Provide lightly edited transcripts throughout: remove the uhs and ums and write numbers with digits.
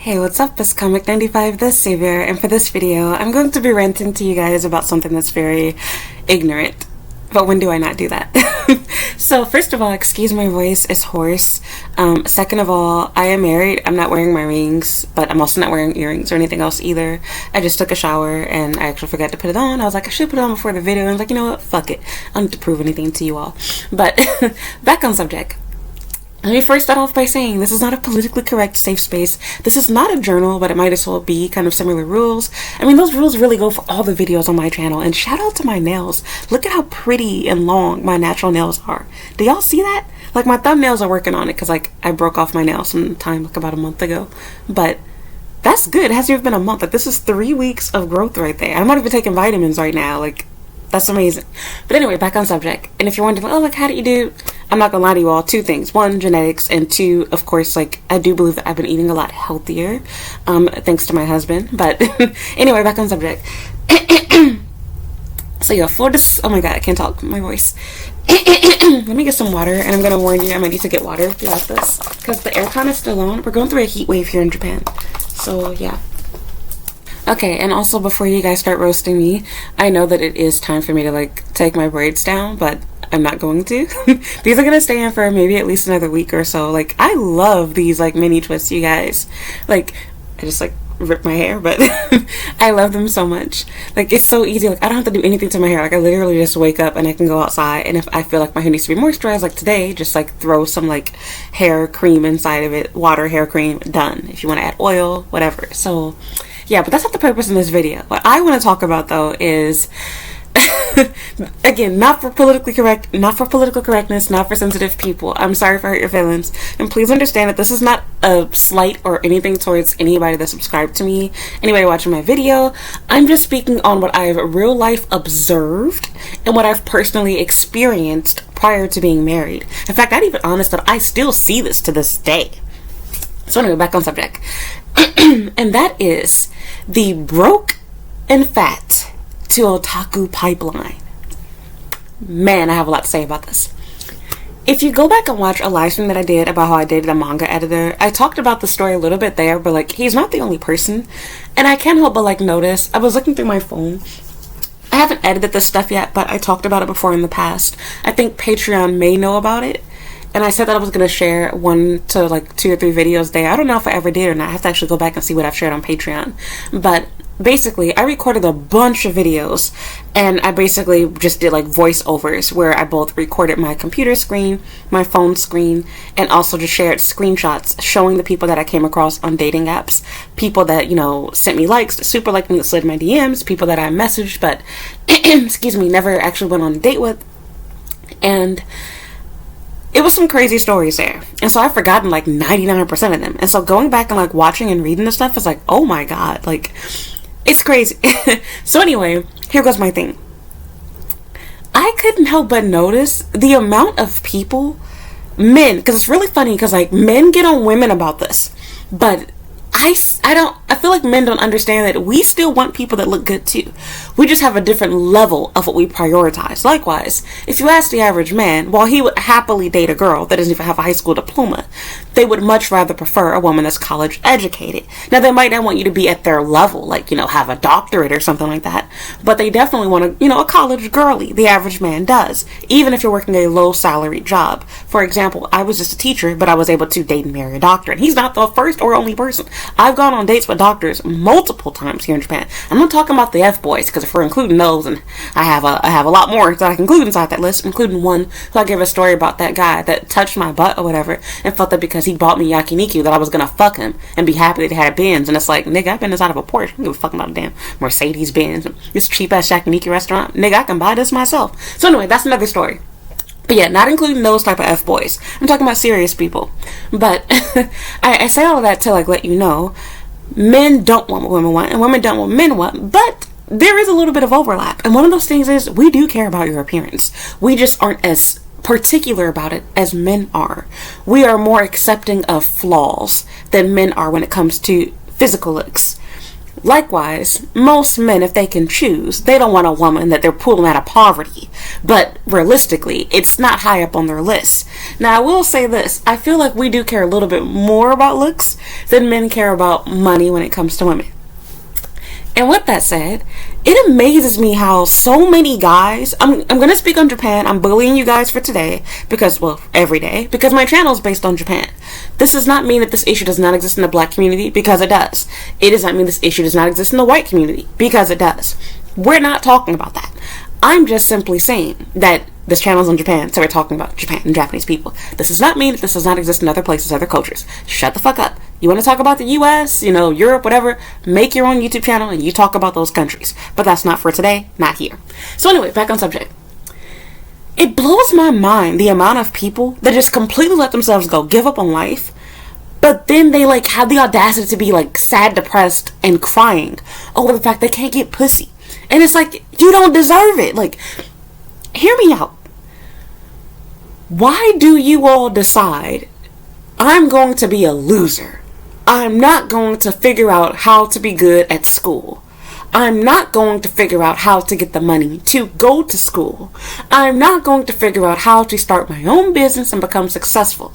Hey, what's up? It's Comic95 the Savior, and for this video, I'm going to be ranting to you guys about something that's very ignorant. But when do I not do that? So, first of all, excuse my voice, it's hoarse. Second of all, I am married. I'm not wearing my rings, but I'm also not wearing earrings or anything else either. I just took a shower and I actually forgot to put it on. I was like, I should put it on before the video. And I was like, you know what? Fuck it. I don't need to prove anything to you all. But back on subject. Let me first start off by saying this is not a politically correct safe space. This is not a journal, but it might as well be kind of similar rules. I mean, those rules really go for all the videos on my channel. And shout out to my nails. Look at how pretty and long my natural nails are. Do y'all see that? Like, my thumbnails are working on it because, like, I broke off my nails sometime, like, about a month ago. But that's good. It hasn't even been a month. Like, this is 3 weeks of growth right there. I'm not even taking vitamins right now. Like, that's amazing. But anyway, back on subject. And if you're wondering, oh, like, how do you do? I'm not gonna lie to you all. Two things. One, genetics. And two, of course, like, I do believe that I've been eating a lot healthier. Thanks to my husband. But anyway, back on subject. So yeah, for this, oh my god, I can't talk. My voice. Let me get some water. And I'm gonna warn you, I might need to get water throughout this. Because the aircon is still on. We're going through a heat wave here in Japan. So yeah. Okay, and also before you guys start roasting me, I know that it is time for me to, like, take my braids down, but I'm not going to. These are gonna stay in for maybe at least another week or so. Like, I love these, like, mini twists, you guys. Like, I just, like, rip my hair, but I love them so much. Like, it's so easy. Like, I don't have to do anything to my hair. Like, I literally just wake up and I can go outside, and if I feel like my hair needs to be moisturized, like today, just, like, throw some, like, hair cream inside of it. Water, hair cream, done. If you want to add oil, whatever. So yeah, but that's not the purpose in this video. What I want to talk about, though, is again, not for political correctness, not for sensitive people. I'm sorry if I hurt your feelings, and please understand that this is not a slight or anything towards anybody that subscribed to me, anybody watching my video. I'm just speaking on what I've real life observed and what I've personally experienced prior to being married. In fact, I'd even honest that I still see this to this day. So anyway, back on subject. And that is the broke and fat to otaku pipeline. Man, I have a lot to say about this. If you go back and watch a live stream that I did about how I dated a manga editor, I talked about the story a little bit there, but, like, he's not the only person. And I can't help but, like, notice, I was looking through my phone. I haven't edited this stuff yet, but I talked about it before in the past. I think Patreon may know about it. And I said that I was going to share 1 to, like, 2 or 3 videos there. I don't know if I ever did or not. I have to actually go back and see what I've shared on Patreon. But basically, I recorded a bunch of videos, and I basically just did, like, voiceovers where I both recorded my computer screen, my phone screen, and also just shared screenshots showing the people that I came across on dating apps, people that, you know, sent me likes, super liked me, that slid my DMs, people that I messaged but excuse me, never actually went on a date with. And it was some crazy stories there. And so I've forgotten, like, 99% of them. And so going back and, like, watching and reading this stuff is like, oh my god, like, it's crazy. So anyway, here goes my thing. I couldn't help but notice the amount of people, men, because it's really funny because, like, men get on women about this, but I feel like men don't understand that we still want people that look good too. We just have a different level of what we prioritize. Likewise, if you ask the average man, while he would happily date a girl that doesn't even have a high school diploma, they would much rather prefer a woman that's college educated. Now, they might not want you to be at their level, like, you know, have a doctorate or something like that, but they definitely want a, you know, a college girly. The average man does, even if you're working a low salary job. For example, I was just a teacher, but I was able to date and marry a doctor, and he's not the first or only person. I've gone on dates with doctors multiple times here in Japan. I'm not talking about the F-boys, because if we're including those, and I have a lot more that I can include inside that list, including one who I gave a story about that guy that touched my butt or whatever, and felt that because he bought me yakiniku that I was gonna fuck him and be happy that he had Benz. And it's like, nigga, I've been inside of a Porsche. I don't give a fuck about a damn Mercedes Benz, this cheap ass yakiniku restaurant. Nigga, I can buy this myself. So anyway, that's another story. But yeah, not including those type of F-boys. I'm talking about serious people. But I say all of that to, like, let you know, men don't want what women want, and women don't want what men want, but there is a little bit of overlap. And one of those things is, we do care about your appearance. We just aren't as particular about it as men are. We are more accepting of flaws than men are when it comes to physical looks. Likewise, most men, if they can choose, they don't want a woman that they're pulling out of poverty. But realistically, it's not high up on their list. Now, I will say this. I feel like we do care a little bit more about looks than men care about money when it comes to women. And with that said, it amazes me how so many guys, I'm going to speak on Japan. I'm bullying you guys for today because, well, every day, because my channel is based on Japan. This does not mean that this issue does not exist in the black community, because it does. It does not mean this issue does not exist in the white community, because it does. We're not talking about that. I'm just simply saying that this channel is on Japan, so we're talking about Japan and Japanese people. This does not mean that this does not exist in other places, other cultures. Shut the fuck up. You want to talk about the US, Europe, whatever, make your own YouTube channel and you talk about those countries. But that's not for today, not here. So anyway, back on subject. It blows my mind the amount of people that just completely let themselves go, give up on life, but then they have the audacity to be sad, depressed, and crying over the fact they can't get pussy. And it's you don't deserve it. Hear me out. Why do you all decide I'm going to be a loser? I'm not going to figure out how to be good at school. I'm not going to figure out how to get the money to go to school. I'm not going to figure out how to start my own business and become successful.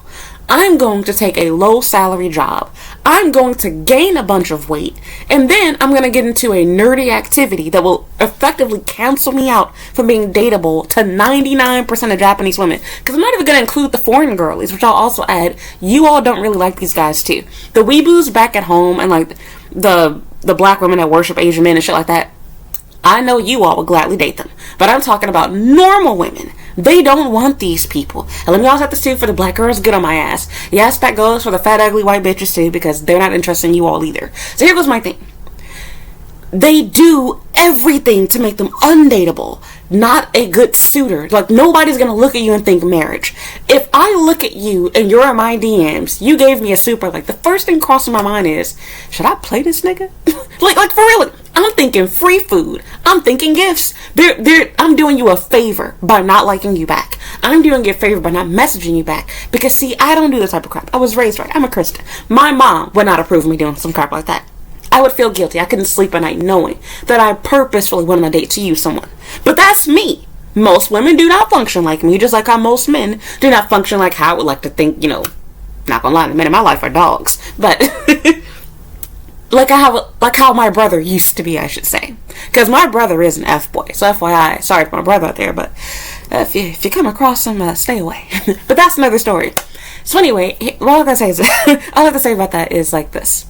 I'm going to take a low salary job. I'm going to gain a bunch of weight. And then I'm going to get into a nerdy activity that will effectively cancel me out from being dateable to 99% of Japanese women. Because I'm not even going to include the foreign girlies, which I'll also add. You all don't really like these guys too. The weeboos back at home and the black women that worship Asian men and shit like that, I know you all would gladly date them. But I'm talking about normal women. They don't want these people. And let me also have this too for the black girls get on my ass. Yes, that goes for the fat, ugly white bitches too, because they're not interested in you all either. So here goes my thing. They do everything to make them undateable, not a good suitor. Nobody's gonna look at you and think marriage. If I look at you and you're in my DMs, you gave me a super, the first thing crossing my mind is, should I play this nigga? For real, I'm thinking free food. I'm thinking gifts. I'm doing you a favor by not liking you back. I'm doing you a favor by not messaging you back. Because see, I don't do this type of crap. I was raised right. I'm a Christian. My mom would not approve of me doing some crap like that. I would feel guilty. I couldn't sleep at night knowing that I purposefully went on a date to use someone. But that's me. Most women do not function like me, just like how most men do not function like how I would like to think, not gonna lie, the men in my life are dogs. But like how my brother used to be, I should say. Because my brother is an F-boy. So FYI, sorry for my brother out there, but if you come across him, stay away. But that's another story. So anyway, all I have to say about that is this.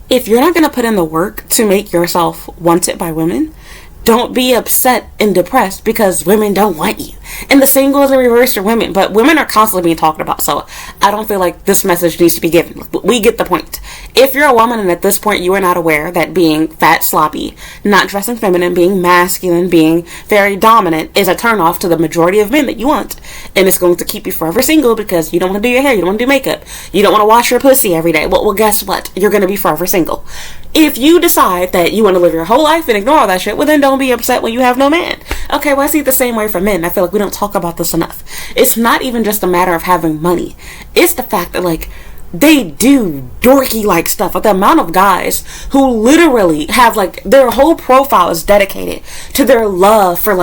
If you're not going to put in the work to make yourself wanted by women, don't be upset and depressed because women don't want you. And the same goes in reverse for women, but women are constantly being talked about, so I don't feel like this message needs to be given. We get the point. If you're a woman and at this point you are not aware that being fat, sloppy, not dressing feminine, being masculine, being very dominant is a turnoff to the majority of men that you want, and it's going to keep you forever single because you don't want to do your hair, you don't want to do makeup, you don't want to wash your pussy every day, well guess what? You're going to be forever single. If you decide that you want to live your whole life and ignore all that shit, well then don't be upset when you have no man. Okay, well I see it the same way for men. I feel like we don't talk about this enough. It's not even just a matter of having money. It's the fact that they do dorky stuff. The amount of guys who literally have their whole profile is dedicated to their love for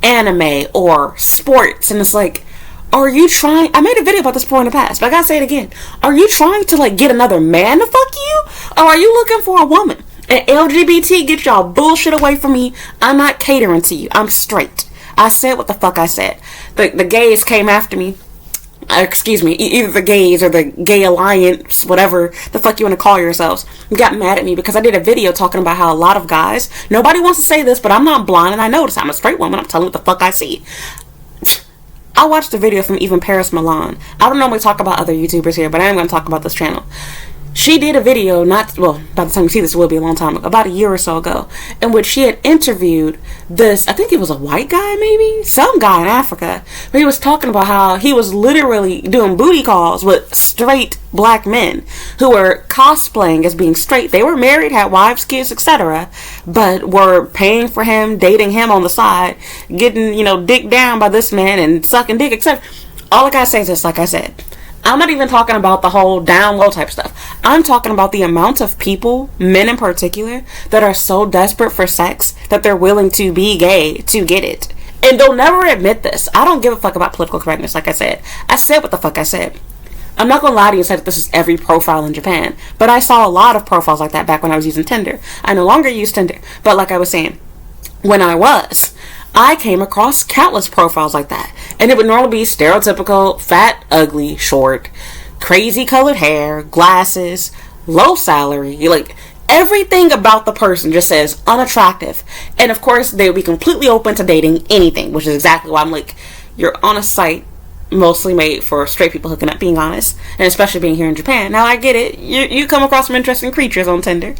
anime or sports, and it's are you trying? I made a video about this before in the past, but I gotta say it again. Are you trying to get another man to fuck you? Or are you looking for a woman? And LGBT, get y'all bullshit away from me. I'm not catering to you. I'm straight. I said what the fuck I said. The gays came after me. Excuse me, either the gays or the gay alliance, whatever the fuck you want to call yourselves, got mad at me because I did a video talking about how a lot of guys, nobody wants to say this, but I'm not blind and I notice. I'm a straight woman. I'm telling what the fuck I see. I watched the video from even Paris Milan. I don't normally talk about other YouTubers here, but I am going to talk about this channel. She did a video, by the time you see this, it will be a long time ago, about a year or so ago, in which she had interviewed this, I think it was a white guy maybe? Some guy in Africa. But he was talking about how he was literally doing booty calls with straight black men who were cosplaying as being straight. They were married, had wives, kids, etc., but were paying for him, dating him on the side, getting, dicked down by this man and sucking dick, etc. All I gotta say is this, like I said, I'm not even talking about the whole down low type stuff. I'm talking about the amount of people, men in particular, that are so desperate for sex that they're willing to be gay to get it. And they'll never admit this. I don't give a fuck about political correctness, like I said. I said what the fuck I said. I'm not gonna lie to you and say that this is every profile in Japan, but I saw a lot of profiles like that back when I was using Tinder. I no longer use Tinder, but like I was saying, when I came across countless profiles like that. And it would normally be stereotypical, fat, ugly, short, crazy colored hair, glasses, low salary, like everything about the person just says unattractive. And of course, they would be completely open to dating anything, which is exactly why I'm like, you're on a site mostly made for straight people hooking up, being honest, and especially being here in Japan. Now I get it, you come across some interesting creatures on Tinder.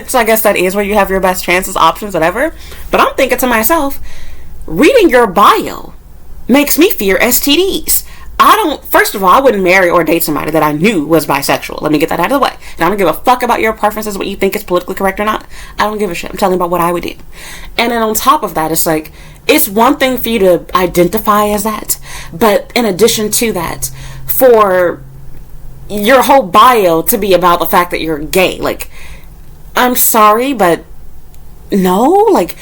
So I guess that is where you have your best chances, options, whatever. But I'm thinking to myself, reading your bio makes me fear STDs. First of all, I wouldn't marry or date somebody that I knew was bisexual. Let me get that out of the way. And I don't give a fuck about your preferences, what you think is politically correct or not. I don't give a shit. I'm telling you about what I would do. And then on top of that, it's like, it's one thing for you to identify as that, but in addition to that, for your whole bio to be about the fact that you're gay, like, I'm sorry, but no, like,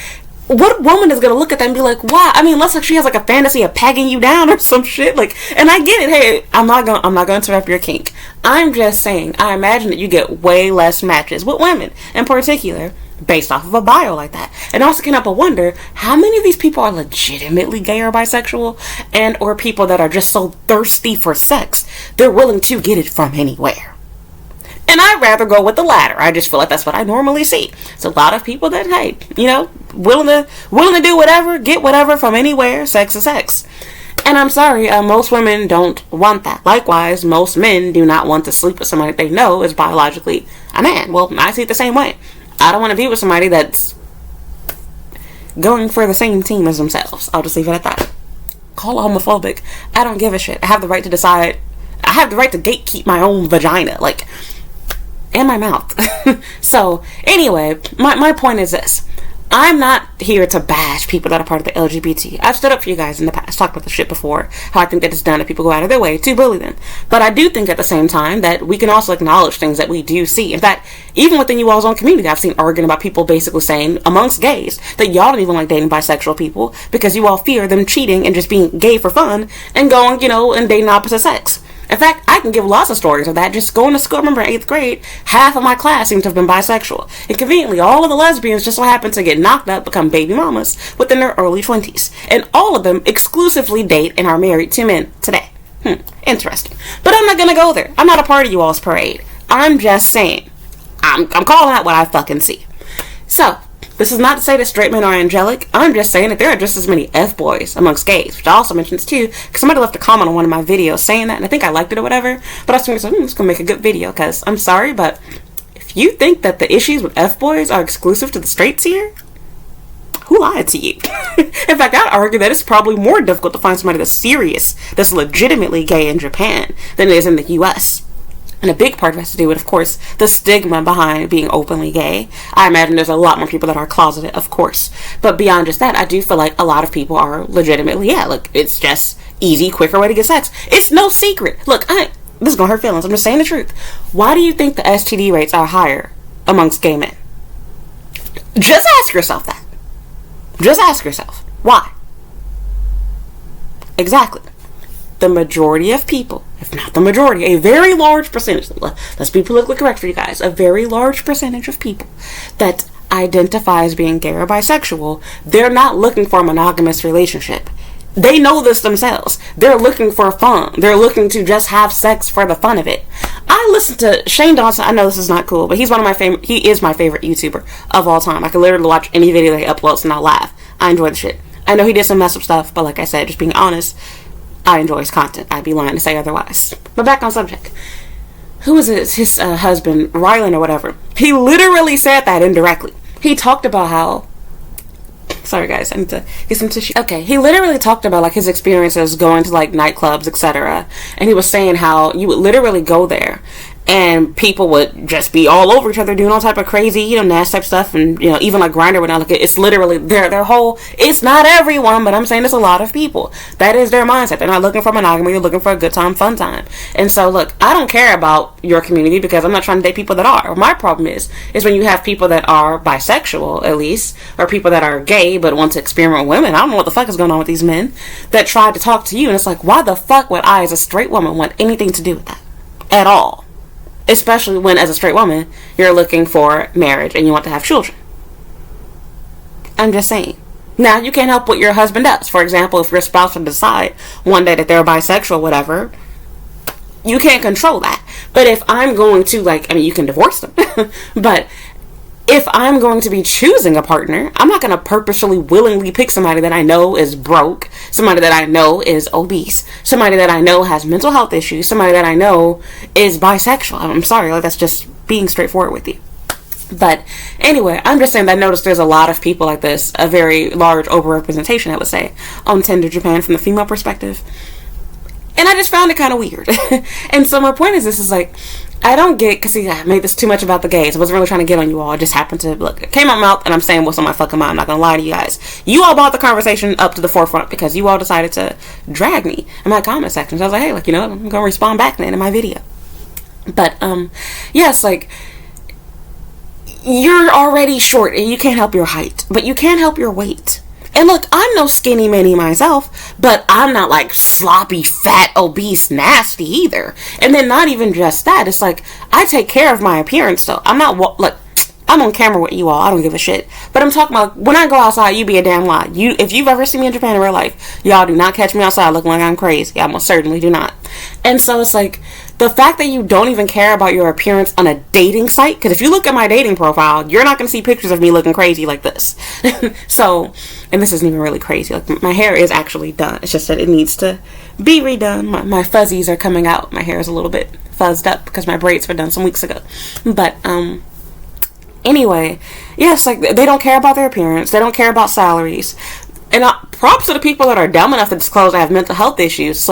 what woman is gonna look at that and be like, wow? I mean, unless like she has like a fantasy of pegging you down or some shit. Like, and I get it. Hey, I'm not gonna interrupt your kink. I'm just saying, I imagine that you get way less matches with women in particular based off of a bio like that. And also can't help but wonder how many of these people are legitimately gay or bisexual, and or people that are just so thirsty for sex they're willing to get it from anywhere. And I'd rather go with the latter. I just feel like that's what I normally see. It's a lot of people that, hey, you know, willing to do whatever, get whatever from anywhere. Sex is sex. And I'm sorry, most women don't want that. Likewise, most men do not want to sleep with somebody they know is biologically a man. Well, I see it the same way. I don't want to be with somebody that's going for the same team as themselves. I'll just leave it at that. Call it homophobic. I don't give a shit. I have the right to decide. I have the right to gatekeep my own vagina. Like, and my mouth. So, anyway, my point is this. I'm not here to bash people that are part of the LGBT. I've stood up for you guys in the past, talked about this shit before, how I think that it's done that people go out of their way to bully them. But I do think at the same time that we can also acknowledge things that we do see. In fact, even within you all's own community, I've seen arguing about people basically saying, amongst gays, that y'all don't even like dating bisexual people because you all fear them cheating and just being gay for fun and going, you know, and dating opposite sex. In fact, I can give lots of stories of that. Just going to school, I remember in 8th grade, half of my class seemed to have been bisexual. And conveniently, all of the lesbians just so happened to get knocked up, become baby mamas within their early 20s. And all of them exclusively date and are married to men today. Interesting. But I'm not gonna go there. I'm not a part of you all's parade. I'm just saying. I'm calling out what I fucking see. So, this is not to say that straight men are angelic. I'm just saying that there are just as many F-boys amongst gays, which I also mentions too, because somebody left a comment on one of my videos saying that, and I think I liked it or whatever, but I was thinking, it's going to make a good video, because I'm sorry, but if you think that the issues with F-boys are exclusive to the straights here, who lied to you? In fact, I'd argue that it's probably more difficult to find somebody that's serious, that's legitimately gay in Japan, than it is in the U.S., and a big part of it has to do with, of course, the stigma behind being openly gay. I imagine there's a lot more people that are closeted, of course. But beyond just that, I do feel like a lot of people are legitimately, look, it's just easy, quicker way to get sex. It's no secret. Look, this is going to hurt feelings. I'm just saying the truth. Why do you think the STD rates are higher amongst gay men? Just ask yourself that. Just ask yourself. Why? Exactly. The majority of people, if not the majority, a very large percentage, let's be politically correct for you guys, a very large percentage of people that identify as being gay or bisexual, they're not looking for a monogamous relationship. They know this themselves. They're looking for fun. They're looking to just have sex for the fun of it. I listen to Shane Dawson. I know this is not cool, but he is my favorite YouTuber of all time. I can literally watch any video that he uploads and I'll laugh. I enjoy the shit. I know he did some mess up stuff, but like I said, just being honest, I enjoy his content. I'd be lying to say otherwise. But back on subject. Who was it? His husband, Rylan or whatever. He literally said that indirectly. He talked about how... Sorry guys, I need to get some tissue. Okay, he literally talked about like his experiences going to like nightclubs, etc. And he was saying how you would literally go there and people would just be all over each other doing all type of crazy, nasty type stuff, and even like Grindr would not look at it's literally their whole. It's not everyone, but I'm saying there's a lot of people that is their mindset. They're not looking for monogamy; they're looking for a good time, fun time. And so, look, I don't care about your community because I'm not trying to date people that are. My problem is when you have people that are bisexual, at least, or people that are gay but want to experiment with women. I don't know what the fuck is going on with these men that try to talk to you, and it's like, why the fuck would I, as a straight woman, want anything to do with that at all? Especially when, as a straight woman, you're looking for marriage and you want to have children. I'm just saying. Now, you can't help what your husband does. For example, if your spouse would decide one day that they're bisexual, whatever, you can't control that. But if I'm going to, you can divorce them. But if I'm going to be choosing a partner, I'm not going to purposefully, willingly pick somebody that I know is broke, somebody that I know is obese, somebody that I know has mental health issues, somebody that I know is bisexual. I'm sorry, that's just being straightforward with you. But anyway, I'm just saying that I noticed there's a lot of people like this, a very large overrepresentation, I would say, on Tinder Japan from the female perspective. And I just found it kind of weird. And so my point is, this is I don't get, because I made this too much about the gays. I wasn't really trying to get on you all. I just happened to, it came out my mouth, and I'm saying what's on my fucking mind. I'm not going to lie to you guys. You all brought the conversation up to the forefront because you all decided to drag me in my comment section. So I was like, hey, I'm going to respond back then in my video. But, yes, you're already short, and you can't help your height, but you can help your weight. And look, I'm no skinny mini myself, but I'm not sloppy, fat, obese, nasty either. And then not even just that. It's I take care of my appearance though. I'm not, I'm on camera with you all. I don't give a shit. But I'm talking about when I go outside, you be a damn lie. If you've ever seen me in Japan in real life, y'all do not catch me outside looking like I'm crazy. I most certainly do not. And so it's the fact that you don't even care about your appearance on a dating site, because if you look at my dating profile, you're not going to see pictures of me looking crazy like this. So, and this isn't even really crazy. My hair is actually done. It's just that it needs to be redone. My fuzzies are coming out. My hair is a little bit fuzzed up because my braids were done some weeks ago. But, anyway, yes, they don't care about their appearance. They don't care about salaries. And props to the people that are dumb enough to disclose they have mental health issues.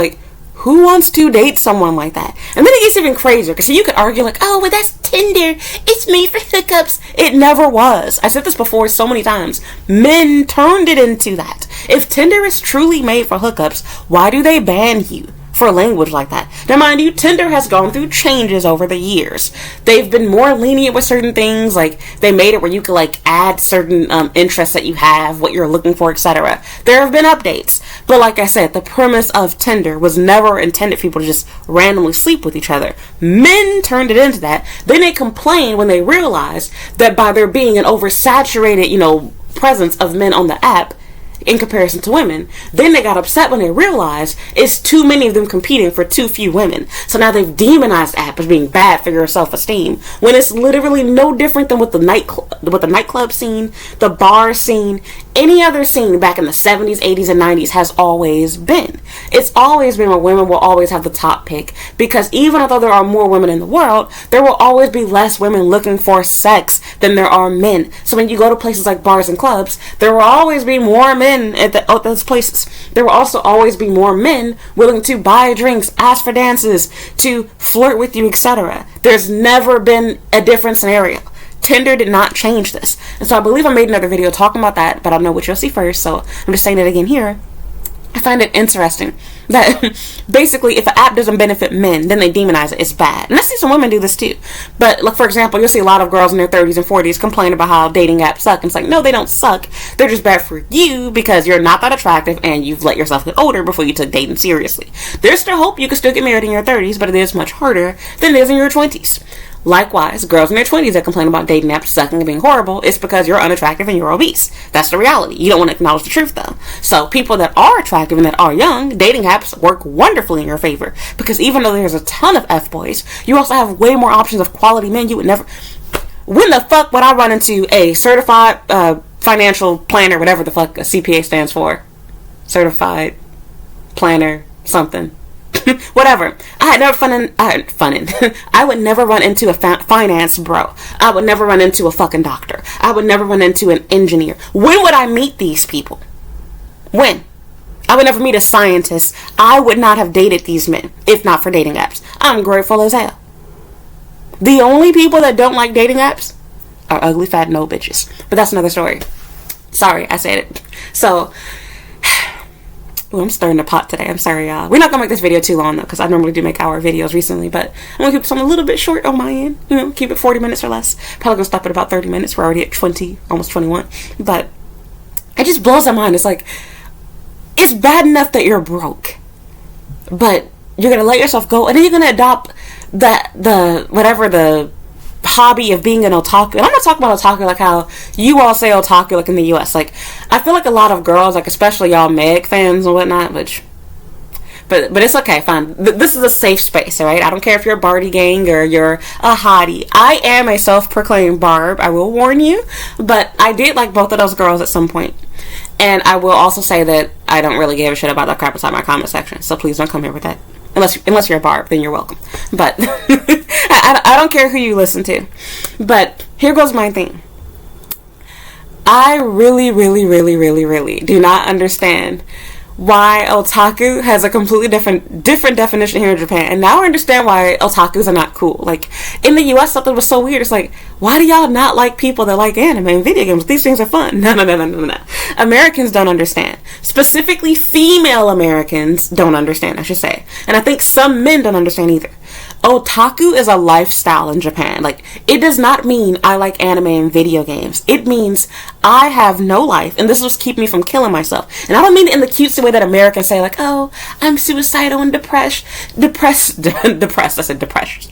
Who wants to date someone like that? And then it gets even crazier, because you could argue well, that's Tinder. It's made for hookups. It never was. I said this before so many times. Men turned it into that. If Tinder is truly made for hookups, why do they ban you for language like that? Now, mind you, Tinder has gone through changes over the years. They've been more lenient with certain things. They made it where you could add certain interests that you have, what you're looking for, etc. There have been updates, but like I said, the premise of Tinder was never intended for people to just randomly sleep with each other. Men turned it into that. Then they complained when they realized that by there being an oversaturated, presence of men on the app in comparison to women, then they got upset when they realized it's too many of them competing for too few women. So now they've demonized the app as being bad for your self-esteem, when it's literally no different than what the nightclub scene, the bar scene, any other scene back in the 70s, 80s, and 90s has always been. It's always been where women will always have the top pick, because even although there are more women in the world, there will always be less women looking for sex than there are men. So when you go to places like bars and clubs, there will always be more men at those places. There will also always be more men willing to buy drinks, ask for dances, to flirt with you, etc. There's never been a different scenario. Tinder did not change this. And so I believe I made another video talking about that, but I don't know what you'll see first, so I'm just saying it again here. I find it interesting that basically if an app doesn't benefit men, then they demonize it. It's bad. And I see some women do this too. But for example, you'll see a lot of girls in their 30s and 40s complain about how dating apps suck. And it's no, they don't suck. They're just bad for you because you're not that attractive and you've let yourself get older before you took dating seriously. There's still hope you can still get married in your 30s, but it is much harder than it is in your 20s. Likewise, girls in their 20s that complain about dating apps sucking and being horrible, it's because you're unattractive and you're obese. That's the reality. You don't want to acknowledge the truth, though. So people that are attractive and that are young, dating apps work wonderfully in your favor. Because even though there's a ton of F-boys, you also have way more options of quality men you would never... When the fuck would I run into a certified financial planner, whatever the fuck a CPA stands for? Certified planner something. Whatever. I would never run into a finance bro. I would never run into a fucking doctor. I would never run into an engineer. When would I meet these people? When? I would never meet a scientist. I would not have dated these men if not for dating apps. I'm grateful as hell. The only people that don't like dating apps are ugly, fat, no bitches. But that's another story. Sorry, I said it. So, I'm stirring the pot today. I'm sorry, y'all. We're not going to make this video too long, though, because I normally do make hour videos recently, but I'm going to keep something a little bit short on my end. You know, keep it 40 minutes or less. Probably going to stop at about 30 minutes. We're already at 20, almost 21. But it just blows my mind. It's like, it's bad enough that you're broke, but you're going to let yourself go, and then you're going to adopt the hobby of being an otaku. And I'm not talking about otaku like how you all say otaku like in the US. Like, I feel like a lot of girls, like especially y'all Meg fans and whatnot, but it's okay, fine. This is a safe space, alright? I don't care if you're a Barty gang or you're a hottie. I am a self-proclaimed barb, I will warn you, but I did like both of those girls at some point. And I will also say that I don't really give a shit about that crap inside my comment section, so please don't come here with that. Unless you're a barb, then you're welcome. But I don't care who you listen to. But here goes my thing. I really, really, really, really, really do not understand why otaku has a completely different definition here in Japan. And now I understand why otakus are not cool. Like, in the US, something was so weird. It's like, why do y'all not like people that like anime and video games? These things are fun. No. Americans don't understand. Specifically, female Americans don't understand, I should say. And I think some men don't understand either. Otaku is a lifestyle in Japan. Like, it does not mean I like anime and video games. It means I have no life, and this will keep me from killing myself. And I don't mean it in the cutesy way that Americans say, like, oh, I'm suicidal and depressed. I said depressed.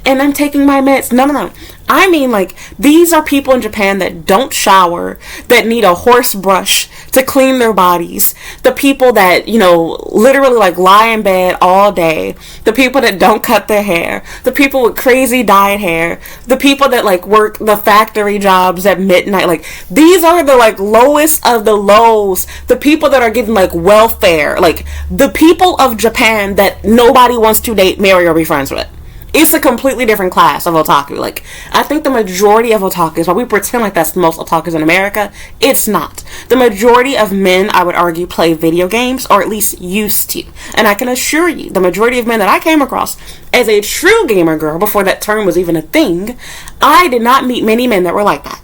And I'm taking my meds. No. I mean, like, these are people in Japan that don't shower, that need a horse brush to clean their bodies, the people that, you know, literally, like, lie in bed all day, the people that don't cut their hair, the people with crazy dyed hair, the people that, like, work the factory jobs at midnight. Like, these are the, like, lowest of the lows, the people that are getting, like, welfare, like, the people of Japan that nobody wants to date, marry, or be friends with. It's a completely different class of otaku. Like, I think the majority of otakus, while we pretend like that's most otakus in America, it's not. The majority of men, I would argue, play video games, or at least used to. And I can assure you, the majority of men that I came across as a true gamer girl, before that term was even a thing, I did not meet many men that were like that.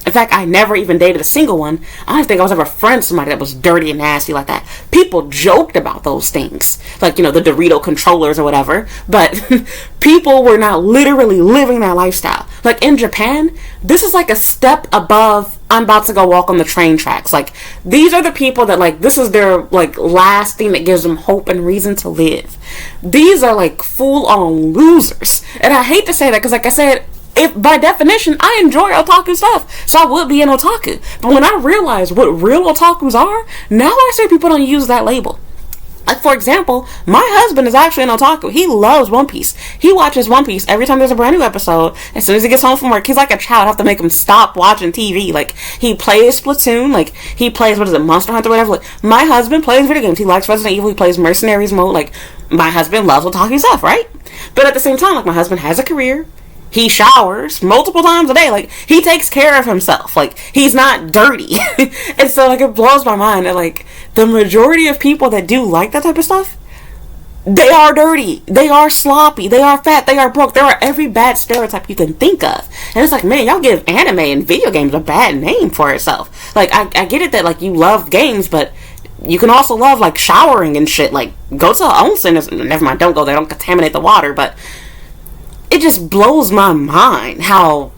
In fact, I never even dated a single one. I don't think I was ever friends with somebody that was dirty and nasty like that. People joked about those things. Like, you know, the Dorito controllers or whatever. But people were not literally living that lifestyle. Like, in Japan, this is like a step above, I'm about to go walk on the train tracks. Like, these are the people that, like, this is their, like, last thing that gives them hope and reason to live. These are, like, full-on losers. And I hate to say that because, like I said, if by definition I enjoy otaku stuff, so I would be an otaku. But when I realize what real otakus are, now I say people don't use that label. Like, for example, my husband is actually an otaku. He loves One Piece. He watches One Piece every time there's a brand new episode. As soon as he gets home from work, he's like a child. I have to make him stop watching TV. Like, he plays Splatoon. Like, he plays, Monster Hunter, whatever. Like, my husband plays video games. He likes Resident Evil. He plays Mercenaries mode. Like, my husband loves otaku stuff, right? But at the same time, like, my husband has a career. He showers multiple times a day. Like, he takes care of himself. Like, he's not dirty. And so, like, it blows my mind that, like, the majority of people that do like that type of stuff, they are dirty. They are sloppy. They are fat. They are broke. There are every bad stereotype you can think of. And it's like, man, y'all give anime and video games a bad name for itself. Like, I get it that, like, you love games, but you can also love, like, showering and shit. Like, go to onsen. Never mind, don't go there. Don't contaminate the water. But it just blows my mind how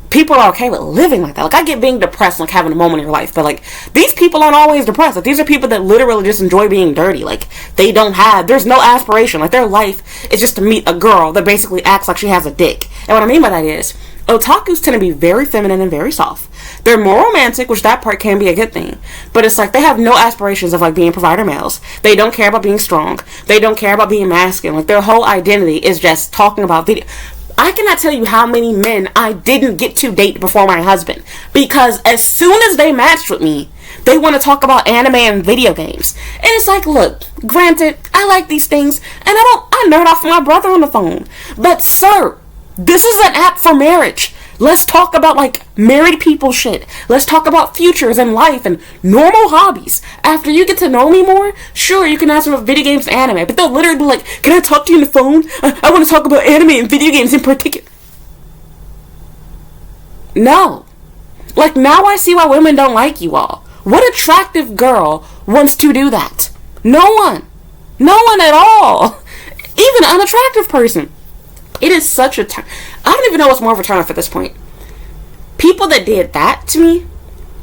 people are okay with living like that. Like, I get being depressed, like having a moment in your life, but like, these people aren't always depressed. Like, these are people that literally just enjoy being dirty. Like, there's no aspiration. Like, their life is just to meet a girl that basically acts like she has a dick. And what I mean by that is, otakus tend to be very feminine and very soft. They're more romantic, which that part can be a good thing. But it's like, they have no aspirations of, like, being provider males. They don't care about being strong. They don't care about being masculine. Like, their whole identity is just talking about video. I cannot tell you how many men I didn't get to date before my husband. Because as soon as they matched with me, they want to talk about anime and video games. And it's like, look, granted, I like these things, and I nerd off my brother on the phone. But sir, this is an app for marriage. Let's talk about, like, married people shit. Let's talk about futures and life and normal hobbies. After you get to know me more, sure, you can ask me about video games and anime, but they'll literally be like, can I talk to you on the phone? I want to talk about anime and video games in particular. No. Like, now I see why women don't like you all. What attractive girl wants to do that? No one. No one at all. Even an unattractive person. It is such a turn. I don't even know what's more of a turn off at this point. People that did that to me,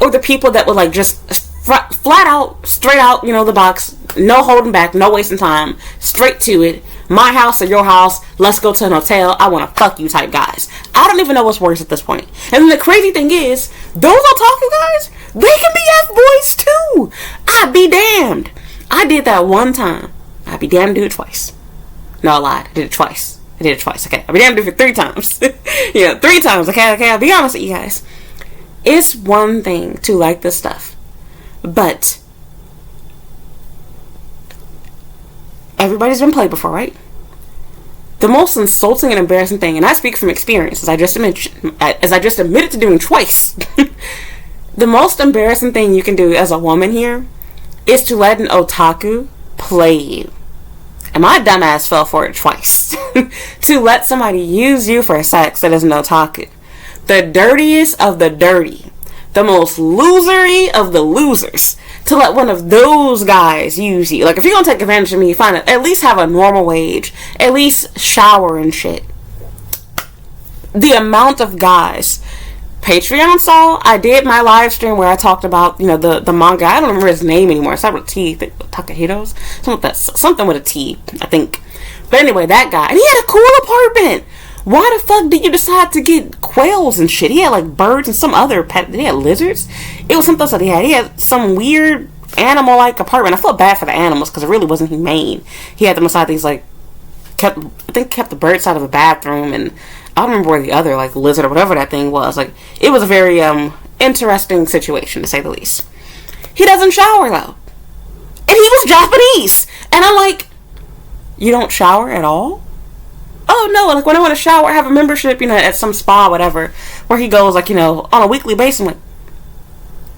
or the people that would like just flat out, straight out, the box, no holding back, no wasting time, straight to it. My house or your house, let's go to an hotel, I want to fuck you type guys. I don't even know what's worse at this point. And then the crazy thing is, those Otaku guys, they can be F-boys too. I'd be damned. I did that one time. I'd be damned to do it twice. No, I lied. I did it twice. Okay. I'd be damned to do it 3 times. 3 times. Okay, I'll be honest with you guys. It's one thing to like this stuff, but everybody's been played before, right? The most insulting and embarrassing thing, and I speak from experience, as I just admitted to doing twice. The most embarrassing thing you can do as a woman here is to let an otaku play you. And my dumbass fell for it twice. To let somebody use you for sex that is an otaku. The dirtiest of the dirty. The most losery of the losers. To let one of those guys use you. Like, if you're gonna take advantage of me, fine. At least have a normal wage. At least shower and shit. The amount of guys. Patreon saw, I did my live stream where I talked about, the manga. I don't remember his name anymore. It's not with a T. Takehiro's? Something with a T, I think. But anyway, that guy. And he had a cool apartment. Why the fuck did you decide to get quails and shit? He had like birds and some other pet. He had lizards. It was something else that he had. He had some weird animal-like apartment. I felt bad for the animals because it really wasn't humane. He had them inside these kept the birds out of the bathroom, and I don't remember where the other lizard or whatever that thing was. It was a very interesting situation to say the least. He doesn't shower though, and he was Japanese, and I'm like, you don't shower at all? Oh no, when I want to shower, I have a membership, at some spa, whatever, where he goes on a weekly basis. I'm like,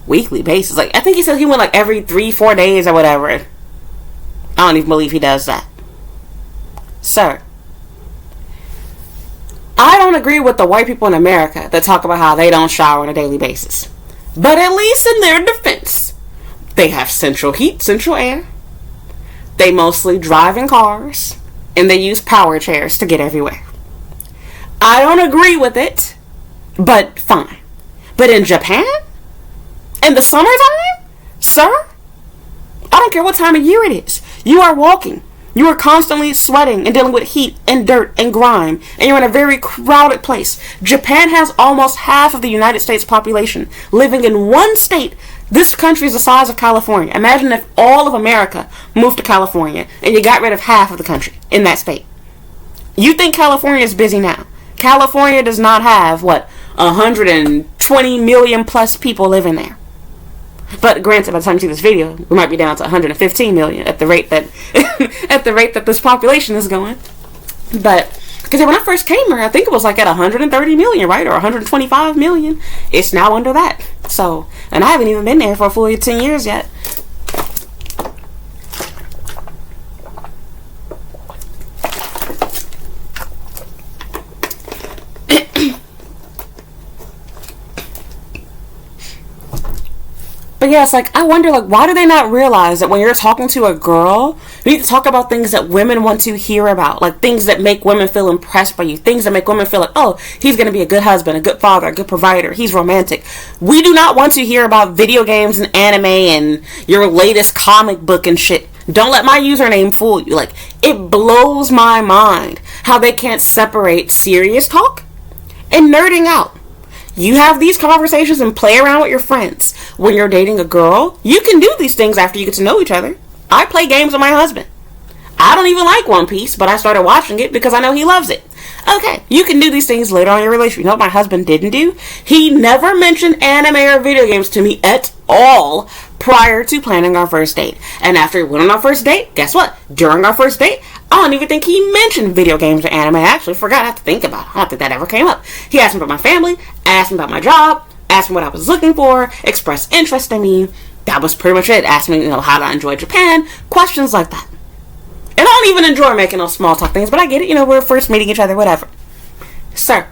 weekly basis? I think he said he went every 3-4 days or whatever. I don't even believe he does that. Sir, I don't agree with the white people in America that talk about how they don't shower on a daily basis. But at least in their defense, they have central heat, central air. They mostly drive in cars, and they use power chairs to get everywhere. I don't agree with it, but fine. But in Japan, in the summertime, sir, I don't care what time of year it is. You are walking. You are constantly sweating and dealing with heat and dirt and grime, and you're in a very crowded place. Japan has almost half of the United States population living in one state. This country is the size of California. Imagine if all of America moved to California and you got rid of half of the country in that state. You think California is busy now? California does not have, 120 million plus people living there. But granted, by the time you see this video, we might be down to 115 million at the rate that this population is going. But because when I first came here, I think it was at 130 million, right, or 125 million. It's now under that. So, and I haven't even been there for a full 10 years yet. But yeah, it's I wonder, why do they not realize that when you're talking to a girl, you need to talk about things that women want to hear about, things that make women feel impressed by you, things that make women feel oh, he's going to be a good husband, a good father, a good provider, he's romantic. We do not want to hear about video games and anime and your latest comic book and shit. Don't let my username fool you. It blows my mind how they can't separate serious talk and nerding out. You have these conversations and play around with your friends. When you're dating a girl, you can do these things after you get to know each other. I play games with my husband. I don't even like One Piece, but I started watching it because I know he loves it. Okay, you can do these things later on in your relationship. You know what my husband didn't do? He never mentioned anime or video games to me at all prior to planning our first date. And after we went on our first date, guess what? During our first date, I don't even think he mentioned video games or anime. I actually forgot. I have to think about it. I don't think that ever came up. He asked me about my family, asked me about my job, asked me what I was looking for, expressed interest in me. That was pretty much it. Asked me, how do I enjoy Japan? Questions like that. And I don't even enjoy making those small talk things, but I get it. We're first meeting each other, whatever. Sir,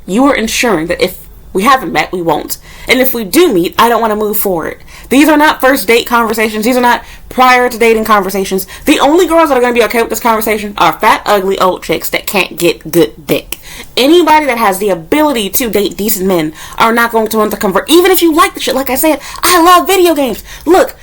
you are ensuring that if We haven't met, we won't. And if we do meet, I don't want to move forward. These are not first date conversations. These are not prior to dating conversations. The only girls that are going to be okay with this conversation are fat, ugly, old chicks that can't get good dick. Anybody that has the ability to date decent men are not going to want to convert. Even if you like the shit, like I said, I love video games. Look,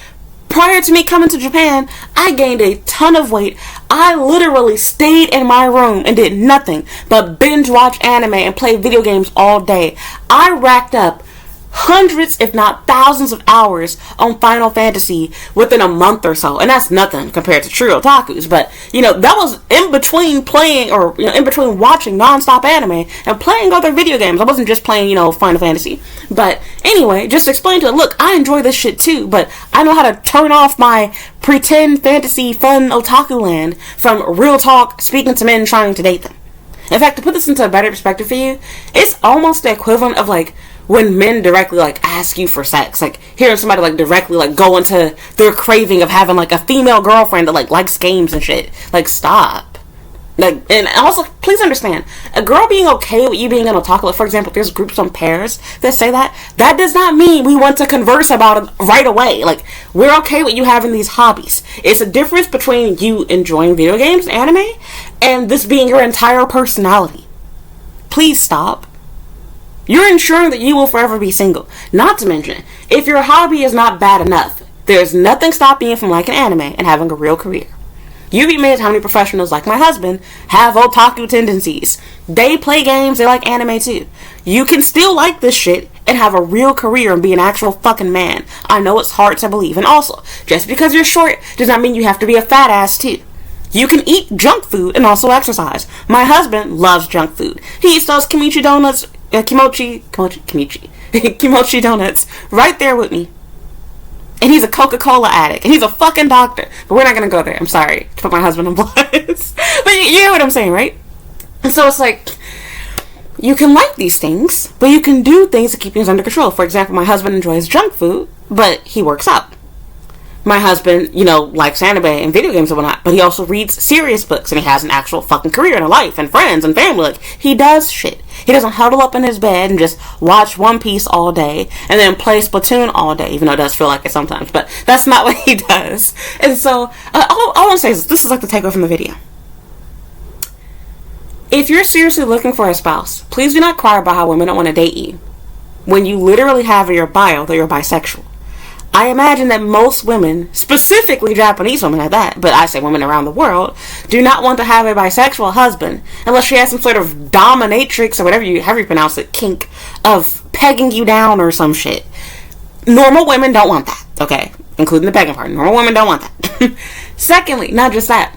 prior to me coming to Japan, I gained a ton of weight. I literally stayed in my room and did nothing but binge watch anime and play video games all day. I racked up hundreds, if not thousands of hours on Final Fantasy within a month or so. And that's nothing compared to true otakus. But, that was in between playing or, in between watching nonstop anime and playing other video games. I wasn't just playing, Final Fantasy. But anyway, just to explain to it, look, I enjoy this shit too, but I know how to turn off my pretend fantasy fun otaku land from real talk speaking to men trying to date them. In fact, to put this into a better perspective for you, it's almost the equivalent of when men directly ask you for sex, hearing somebody directly go into their craving of having a female girlfriend that likes games and shit. Stop. And also, please understand, a girl being okay with you being an otaku, for example, if there's groups on pairs that say that does not mean we want to converse about it right away. We're okay with you having these hobbies. It's a difference between you enjoying video games, anime, and this being your entire personality. Please stop. You're ensuring that you will forever be single. Not to mention, if your hobby is not bad enough, there's nothing stopping you from liking anime and having a real career. You'd be amazed how many professionals like my husband have otaku tendencies. They play games, they like anime too. You can still like this shit and have a real career and be an actual fucking man. I know it's hard to believe. And also, just because you're short does not mean you have to be a fat ass too. You can eat junk food and also exercise. My husband loves junk food. He eats those kimochi donuts, kimochi donuts right there with me. And he's a Coca-Cola addict. And he's a fucking doctor. But we're not going to go there. I'm sorry to put my husband on blast. But you hear what I'm saying, right? And so it's you can like these things, but you can do things to keep things under control. For example, my husband enjoys junk food, but he works out. My husband, likes anime and video games and whatnot, but he also reads serious books and he has an actual fucking career and a life and friends and family. He does shit. He doesn't huddle up in his bed and just watch One Piece all day and then play Splatoon all day, even though it does feel like it sometimes, but that's not what he does. And so, all I want to say is this is the takeaway from the video. If you're seriously looking for a spouse, please do not cry about how women don't want to date you when you literally have in your bio that you're bisexual. I imagine that most women, specifically Japanese women at that, but I say women around the world, do not want to have a bisexual husband unless she has some sort of dominatrix or however you pronounce it, kink of pegging you down or some shit. Normal women don't want that, okay? Including the pegging part. Normal women don't want that. Secondly, not just that.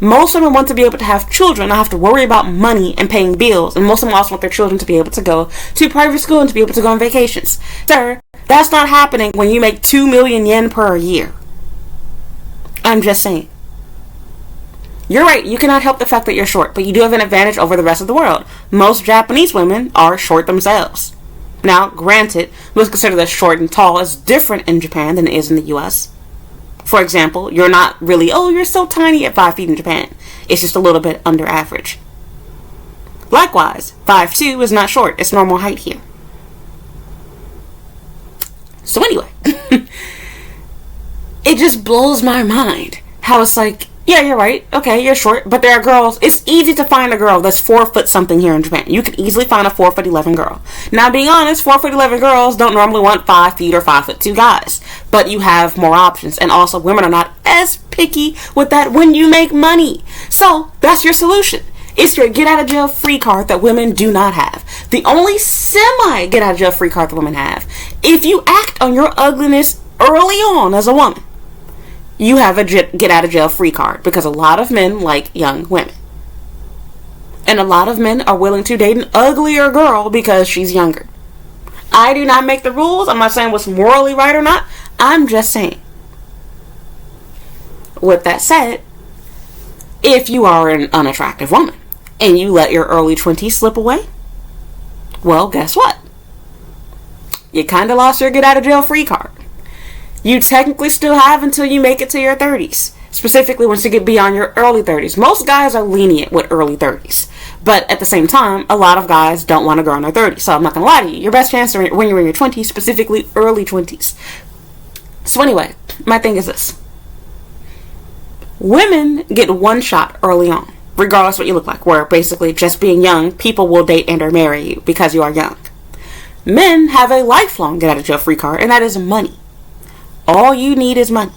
Most women want to be able to have children, not have to worry about money and paying bills, and most of them also want their children to be able to go to private school and to be able to go on vacations. Sir, that's not happening when you make 2 million yen per year. I'm just saying. You're right, you cannot help the fact that you're short, but you do have an advantage over the rest of the world. Most Japanese women are short themselves. Now, granted, let's consider that short and tall is different in Japan than it is in the US. For example, you're not really, you're so tiny at 5 feet in Japan. It's just a little bit under average. Likewise, 5'2" is not short, it's normal height here. So anyway, it just blows my mind how it's yeah, you're right. Okay, you're short, but there are girls. It's easy to find a girl that's 4 foot something here in Japan. You can easily find a 4'11" girl. Now, being honest, 4'11" girls don't normally want 5 feet or 5'2" guys, but you have more options, and also women are not as picky with that when you make money. So that's your solution. It's your get out of jail free card that women do not have. The only semi get out of jail free card that women have. If you act on your ugliness early on as a woman, you have a get out of jail free card, because a lot of men like young women. And a lot of men are willing to date an uglier girl because she's younger. I do not make the rules. I'm not saying what's morally right or not. I'm just saying. With that said, if you are an unattractive woman and you let your early 20s slip away, well, guess what? You kind of lost your get out of jail free card. You technically still have until you make it to your 30s. specifically once you get beyond your early 30s. Most guys are lenient with early 30s, but at the same time, a lot of guys don't want to grow in their 30s. So I'm not gonna lie to you, your best chance is when you're in your 20s, specifically early 20s. So anyway, my thing is this: women get one shot early on, regardless what you look like, where basically just being young, people will date and or marry you because you are young. Men have a lifelong get out of jail free card, and that is money. All you need is money.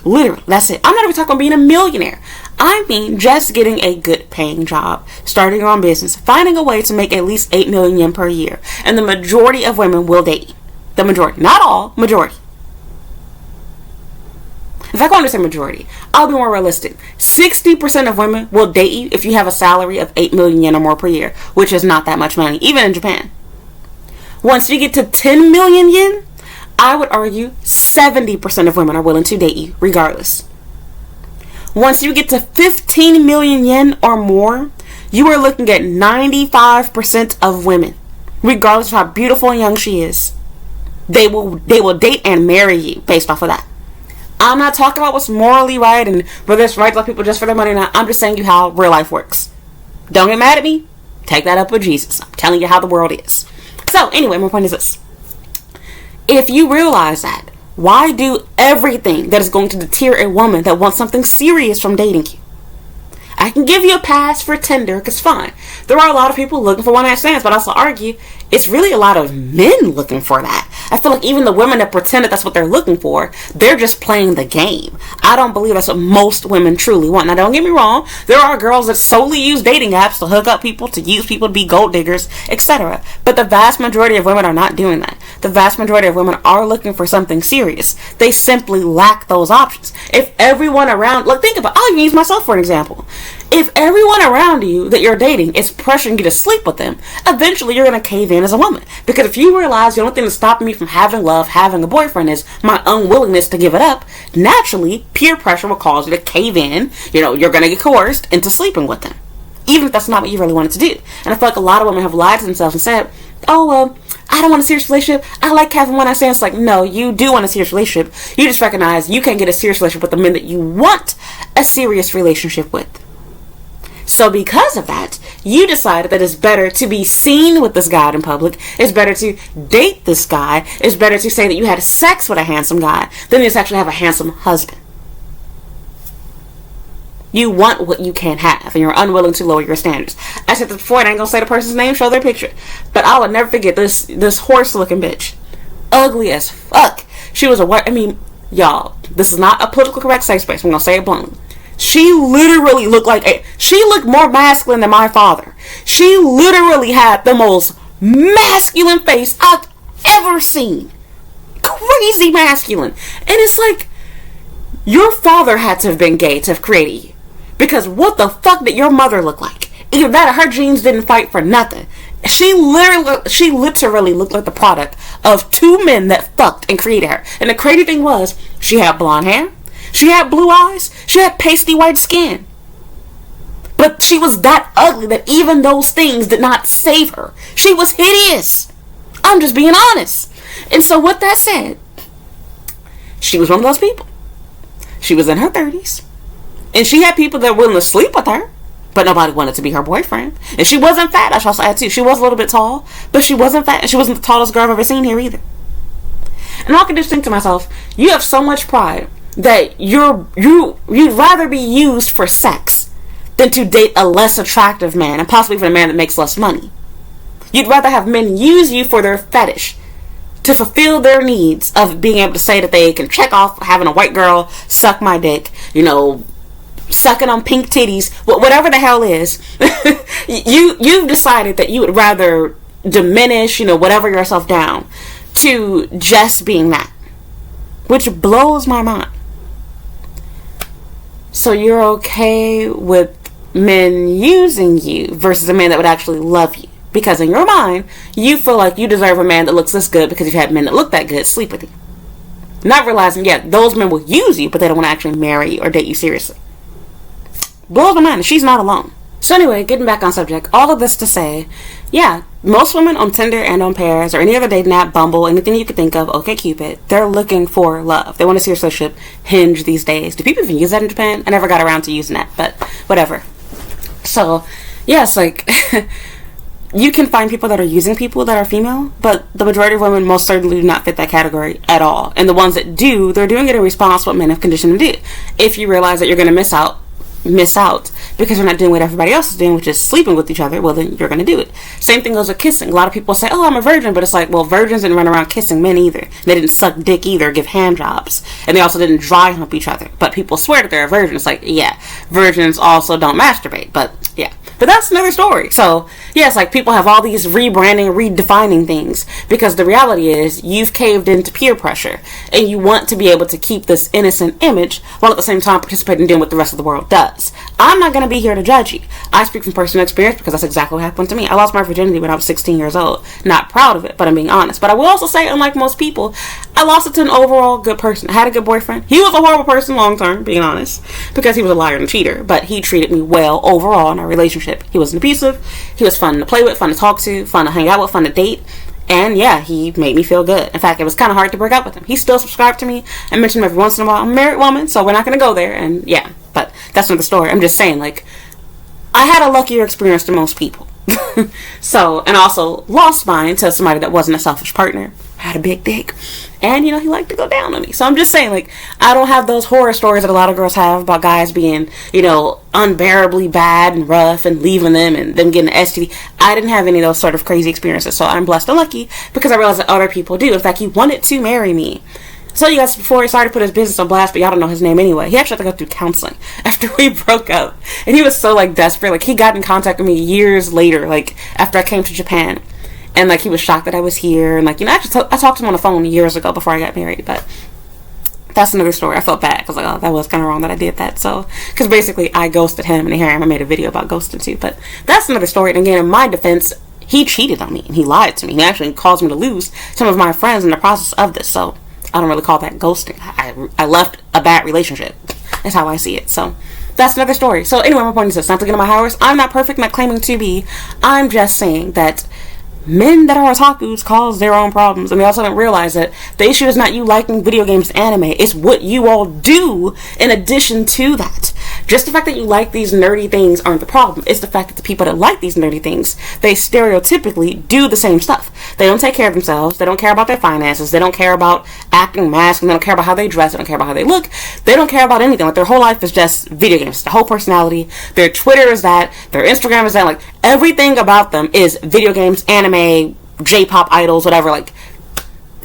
Literally, that's it. I'm not even talking about being a millionaire. I mean just getting a good paying job, starting your own business, finding a way to make at least 8 million yen per year. And the majority of women will date you. The majority. Not all, majority. If I go on to say majority, I'll be more realistic. 60% of women will date you if you have a salary of 8 million yen or more per year, which is not that much money, even in Japan. Once you get to 10 million yen, I would argue 70% of women are willing to date you, regardless. Once you get to 15 million yen or more, you are looking at 95% of women, regardless of how beautiful and young she is. They will date and marry you based off of that. I'm not talking about what's morally right and whether it's right to love people just for their money or not. I'm just saying you how real life works. Don't get mad at me. Take that up with Jesus. I'm telling you how the world is. So anyway, my point is this: if you realize that, why do everything that is going to deter a woman that wants something serious from dating you? I can give you a pass for Tinder, because fine, there are a lot of people looking for one-night stands, but I also argue it's really a lot of men looking for that. I feel like even the women that pretend that that's what they're looking for, they're just playing the game. I don't believe that's what most women truly want. Now, don't get me wrong, there are girls that solely use dating apps to hook up people, to use people to be gold diggers, etc. But the vast majority of women are not doing that. The vast majority of women are looking for something serious. They simply lack those options. If everyone around, look, think about, I'll even use myself for an example. If everyone around you that you're dating is pressuring you to sleep with them, eventually you're going to cave in as a woman. Because if you realize the only thing that's stopping me from having love, having a boyfriend, is my unwillingness to give it up, naturally, peer pressure will cause you to cave in. You're going to get coerced into sleeping with them, even if that's not what you really wanted to do. And I feel like a lot of women have lied to themselves and said, oh, well, I don't want a serious relationship. I like having one night stands. It's like, no, you do want a serious relationship. You just recognize you can't get a serious relationship with the men that you want a serious relationship with. So because of that, you decided that it's better to be seen with this guy in public, it's better to date this guy, it's better to say that you had sex with a handsome guy than to actually have a handsome husband. You want what you can't have, and you're unwilling to lower your standards. I said this before, and I ain't gonna say the person's name, show their picture, but I will never forget this horse-looking bitch. Ugly as fuck. She was y'all, this is not a politically correct safe space, I'm gonna say it bluntly. She literally looked she looked more masculine than my father. She literally had the most masculine face I've ever seen. Crazy masculine. And it's like, your father had to have been gay to have created you. Because what the fuck did your mother look like? Either that or her genes didn't fight for nothing. She literally looked like the product of two men that fucked and created her. And the crazy thing was, she had blonde hair. She had blue eyes. She had pasty white skin. But she was that ugly that even those things did not save her. She was hideous. I'm just being honest. And so with that said, she was one of those people. She was in her 30s. And she had people that were willing to sleep with her. But nobody wanted to be her boyfriend. And she wasn't fat. I should also add too. She was a little bit tall. But she wasn't fat. And she wasn't the tallest girl I've ever seen here either. And I can just think to myself, you have so much pride that you'd rather be used for sex than to date a less attractive man, and possibly even a man that makes less money. You'd rather have men use you for their fetish, to fulfill their needs of being able to say that they can check off having a white girl suck my dick, sucking on pink titties, whatever the hell is. You've decided that you would rather diminish, whatever yourself down to just being that, which blows my mind. So you're okay with men using you versus a man that would actually love you, because in your mind you feel like you deserve a man that looks this good because you've had men that look that good sleep with you, not realizing those men will use you, but they don't want to actually marry you or date you seriously. Blows my mind, and she's not alone. So anyway, getting back on subject, all of this to say, most women on Tinder and on Pairs or any other dating app, Bumble, anything you could think of, OkCupid, they're looking for love. They want to see your relationship. Hinge these days. Do people even use that in Japan? I never got around to using that, but whatever. So, yes, like, you can find people that are using people that are female, but the majority of women most certainly do not fit that category at all. And the ones that do, they're doing it in response to what men have conditioned them to do. If you realize that you're going to miss out because you're not doing what everybody else is doing, which is sleeping with each other, well, then you're going to do it. Same thing goes with kissing. A lot of people say, oh, I'm a virgin, but it's like, well, virgins didn't run around kissing men either. They didn't suck dick either, give hand jobs, and they also didn't dry hump each other. But people swear that they're a virgin. It's like, yeah, virgins also don't masturbate, but yeah. But that's another story. So, yeah, it's like people have all these rebranding, redefining things, because the reality is you've caved into peer pressure, and you want to be able to keep this innocent image while at the same time participating in doing what the rest of the world does. I'm not going to be here to judge you. I speak from personal experience because that's exactly what happened to me. I lost my virginity when I was 16 years old. Not proud of it, but I'm being honest. But I will also say, unlike most people, I lost it to an overall good person. I had a good boyfriend. He was a horrible person long term, being honest, because he was a liar and a cheater, but he treated me well overall in our relationship. He wasn't abusive. He was fun to play with, fun to talk to, fun to hang out with, fun to date. And yeah, he made me feel good. In fact, it was kind of hard to break up with him. He still subscribed to me. I mention him every once in a while. I'm a married woman, so we're not going to go there. And yeah, but that's another story. I'm just saying, like, I had a luckier experience than most people. So, and also lost mine to somebody that wasn't a selfish partner. Had a big dick. And, you know, he liked to go down on me. So I'm just saying, like, I don't have those horror stories that a lot of girls have about guys being, you know, unbearably bad and rough and leaving them and them getting an STD. I didn't have any of those sort of crazy experiences. So I'm blessed and lucky because I realized that other people do. In fact, he wanted to marry me. So you guys, before he started to put his business on blast, but y'all don't know his name anyway. He actually had to go through counseling after we broke up. And he was so, like, desperate. Like, he got in contact with me years later, like, after I came to Japan. And, like, he was shocked that I was here. And, like, you know, I talked to him on the phone years ago before I got married. But that's another story. I felt bad. I was like, oh, that was kind of wrong that I did that. So, because basically I ghosted him. And here I am. I made a video about ghosting, too. But that's another story. And, again, in my defense, he cheated on me. And he lied to me. He actually caused me to lose some of my friends in the process of this. So I don't really call that ghosting. I left a bad relationship. That's how I see it. So that's another story. So anyway, my point is this. Not to get on my high horse. I'm not perfect, not claiming to be. I'm just saying that men that are otakus cause their own problems, and they also don't realize that the issue is not you liking video games and anime. It's what you all do in addition to that. Just the fact that you like these nerdy things aren't the problem. It's the fact that the people that like these nerdy things, they stereotypically do the same stuff. They don't take care of themselves. They don't care about their finances. They don't care about acting masculine. They don't care about how they dress. They don't care about how they look. They don't care about anything. Like, their whole life is just video games. The whole personality. Their Twitter is that. Their Instagram is that. Like, everything about them is video games, anime, J-pop idols, whatever. Like,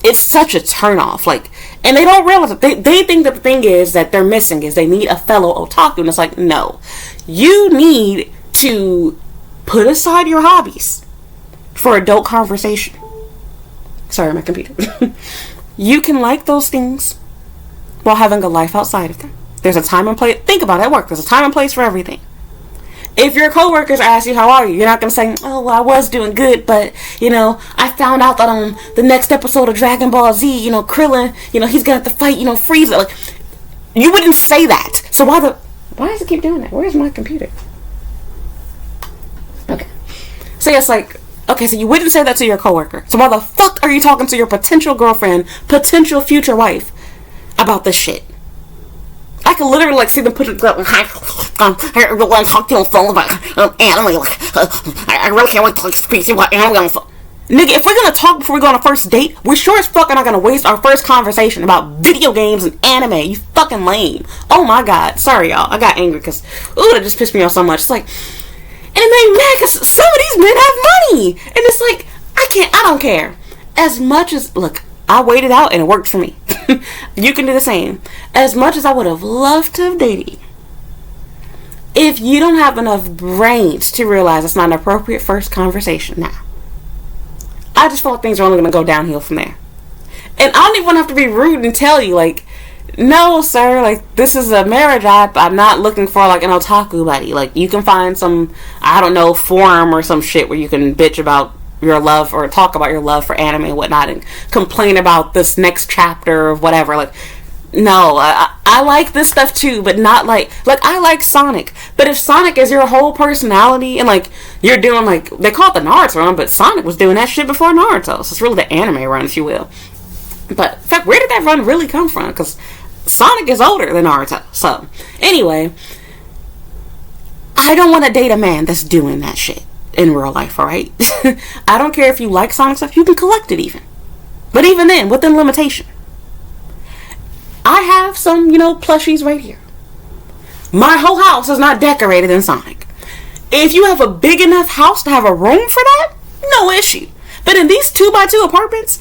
it's such a turnoff. Like, and they don't realize it. They think that the thing is that they're missing is they need a fellow otaku. And it's like, no. You need to put aside your hobbies for adult conversation. Sorry, my computer. You can like those things while having a life outside of them. There's a time and place. Think about it at work. There's a time and place for everything. If your coworkers ask you, how are you? You're not going to say, oh, well, I was doing good, but, you know, I found out that on the next episode of Dragon Ball Z, you know, Krillin, you know, he's going to have to fight, you know, Frieza. Like, you wouldn't say that. So why does it keep doing that? Where's my computer? Okay. So it's like, okay, so you wouldn't say that to your coworker. So why the fuck are you talking to your potential girlfriend, potential future wife about this shit? I can literally, like, see them put it, I really want to talk to you on the phone about anime, I really can't wait to speak to you about anime on the phone. Nigga, if we're gonna talk before we go on a first date, we sure as fuck are not gonna waste our first conversation about video games and anime. You fucking lame. Oh my god. Sorry, y'all. I got angry because, ooh, that just pissed me off so much. It's like, and it made me mad because some of these men have money. And it's like, I don't care. As much as, look, I waited out and it worked for me. You can do the same. As much as I would have loved to have dated you, if you don't have enough brains to realize it's not an appropriate first conversation now, I just feel like things are only going to go downhill from there. And I don't even have to be rude and tell you, like, no, sir, like, this is a marriage app. I'm not looking for, like, an otaku buddy. Like, you can find some, I don't know, forum or some shit where you can bitch about your love or talk about your love for anime and whatnot and complain about this next chapter of whatever. Like, No, I like this stuff too, but not like I like Sonic. But if Sonic is your whole personality and like you're doing like they call it the Naruto run, but Sonic was doing that shit before Naruto, so it's really the anime run, if you will. But in fact, where did that run really come from? Because Sonic is older than Naruto. So anyway, I don't want to date a man that's doing that shit in real life. All right, I don't care if you like Sonic stuff, you can collect it even, but even then, within limitation. I have some, plushies right here. My whole house is not decorated in Sonic. If you have a big enough house to have a room for that, no issue. But in these 2x2 apartments,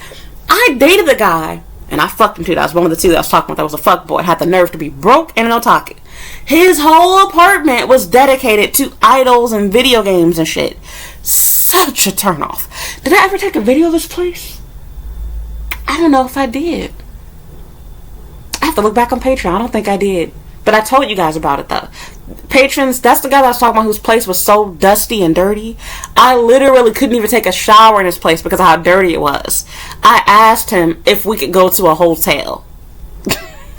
I dated a guy, and I fucked him too. That was one of the two that I was talking about that was a fuck boy. Had the nerve to be broke and an otaku. His whole apartment was dedicated to idols and video games and shit. Such a turnoff. Did I ever take a video of this place? I don't know if I did. I have to look back on Patreon. I don't think I did. But I told you guys about it though. Patrons, that's the guy that I was talking about whose place was so dusty and dirty. I literally couldn't even take a shower in his place because of how dirty it was. I asked him if we could go to a hotel.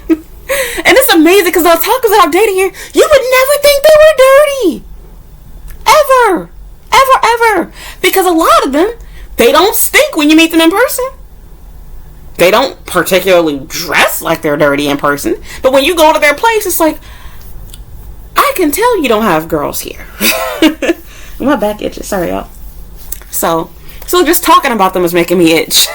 And it's amazing because the otakus that I've dated here, you would never think they were dirty. Ever. Ever, ever. Because a lot of them, they don't stink when you meet them in person. They don't particularly dress like they're dirty in person. But when you go to their place, it's like, I can tell you don't have girls here. My back itches. Sorry, y'all. So just talking about them is making me itch.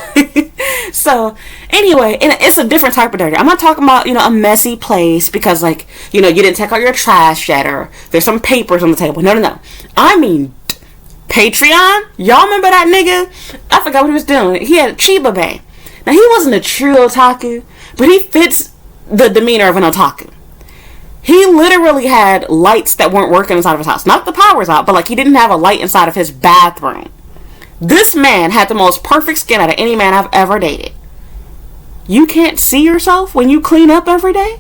So, anyway, and it's a different type of dirty. I'm not talking about, a messy place because, like, you didn't take out your trash yet or there's some papers on the table. No. I mean, Patreon. Y'all remember that nigga? I forgot what he was doing. He had a Chiba Bay. Now, he wasn't a true otaku, but he fits the demeanor of an otaku. He literally had lights that weren't working inside of his house. Not the power's out, but like he didn't have a light inside of his bathroom. This man had the most perfect skin out of any man I've ever dated. You can't see yourself when you clean up every day?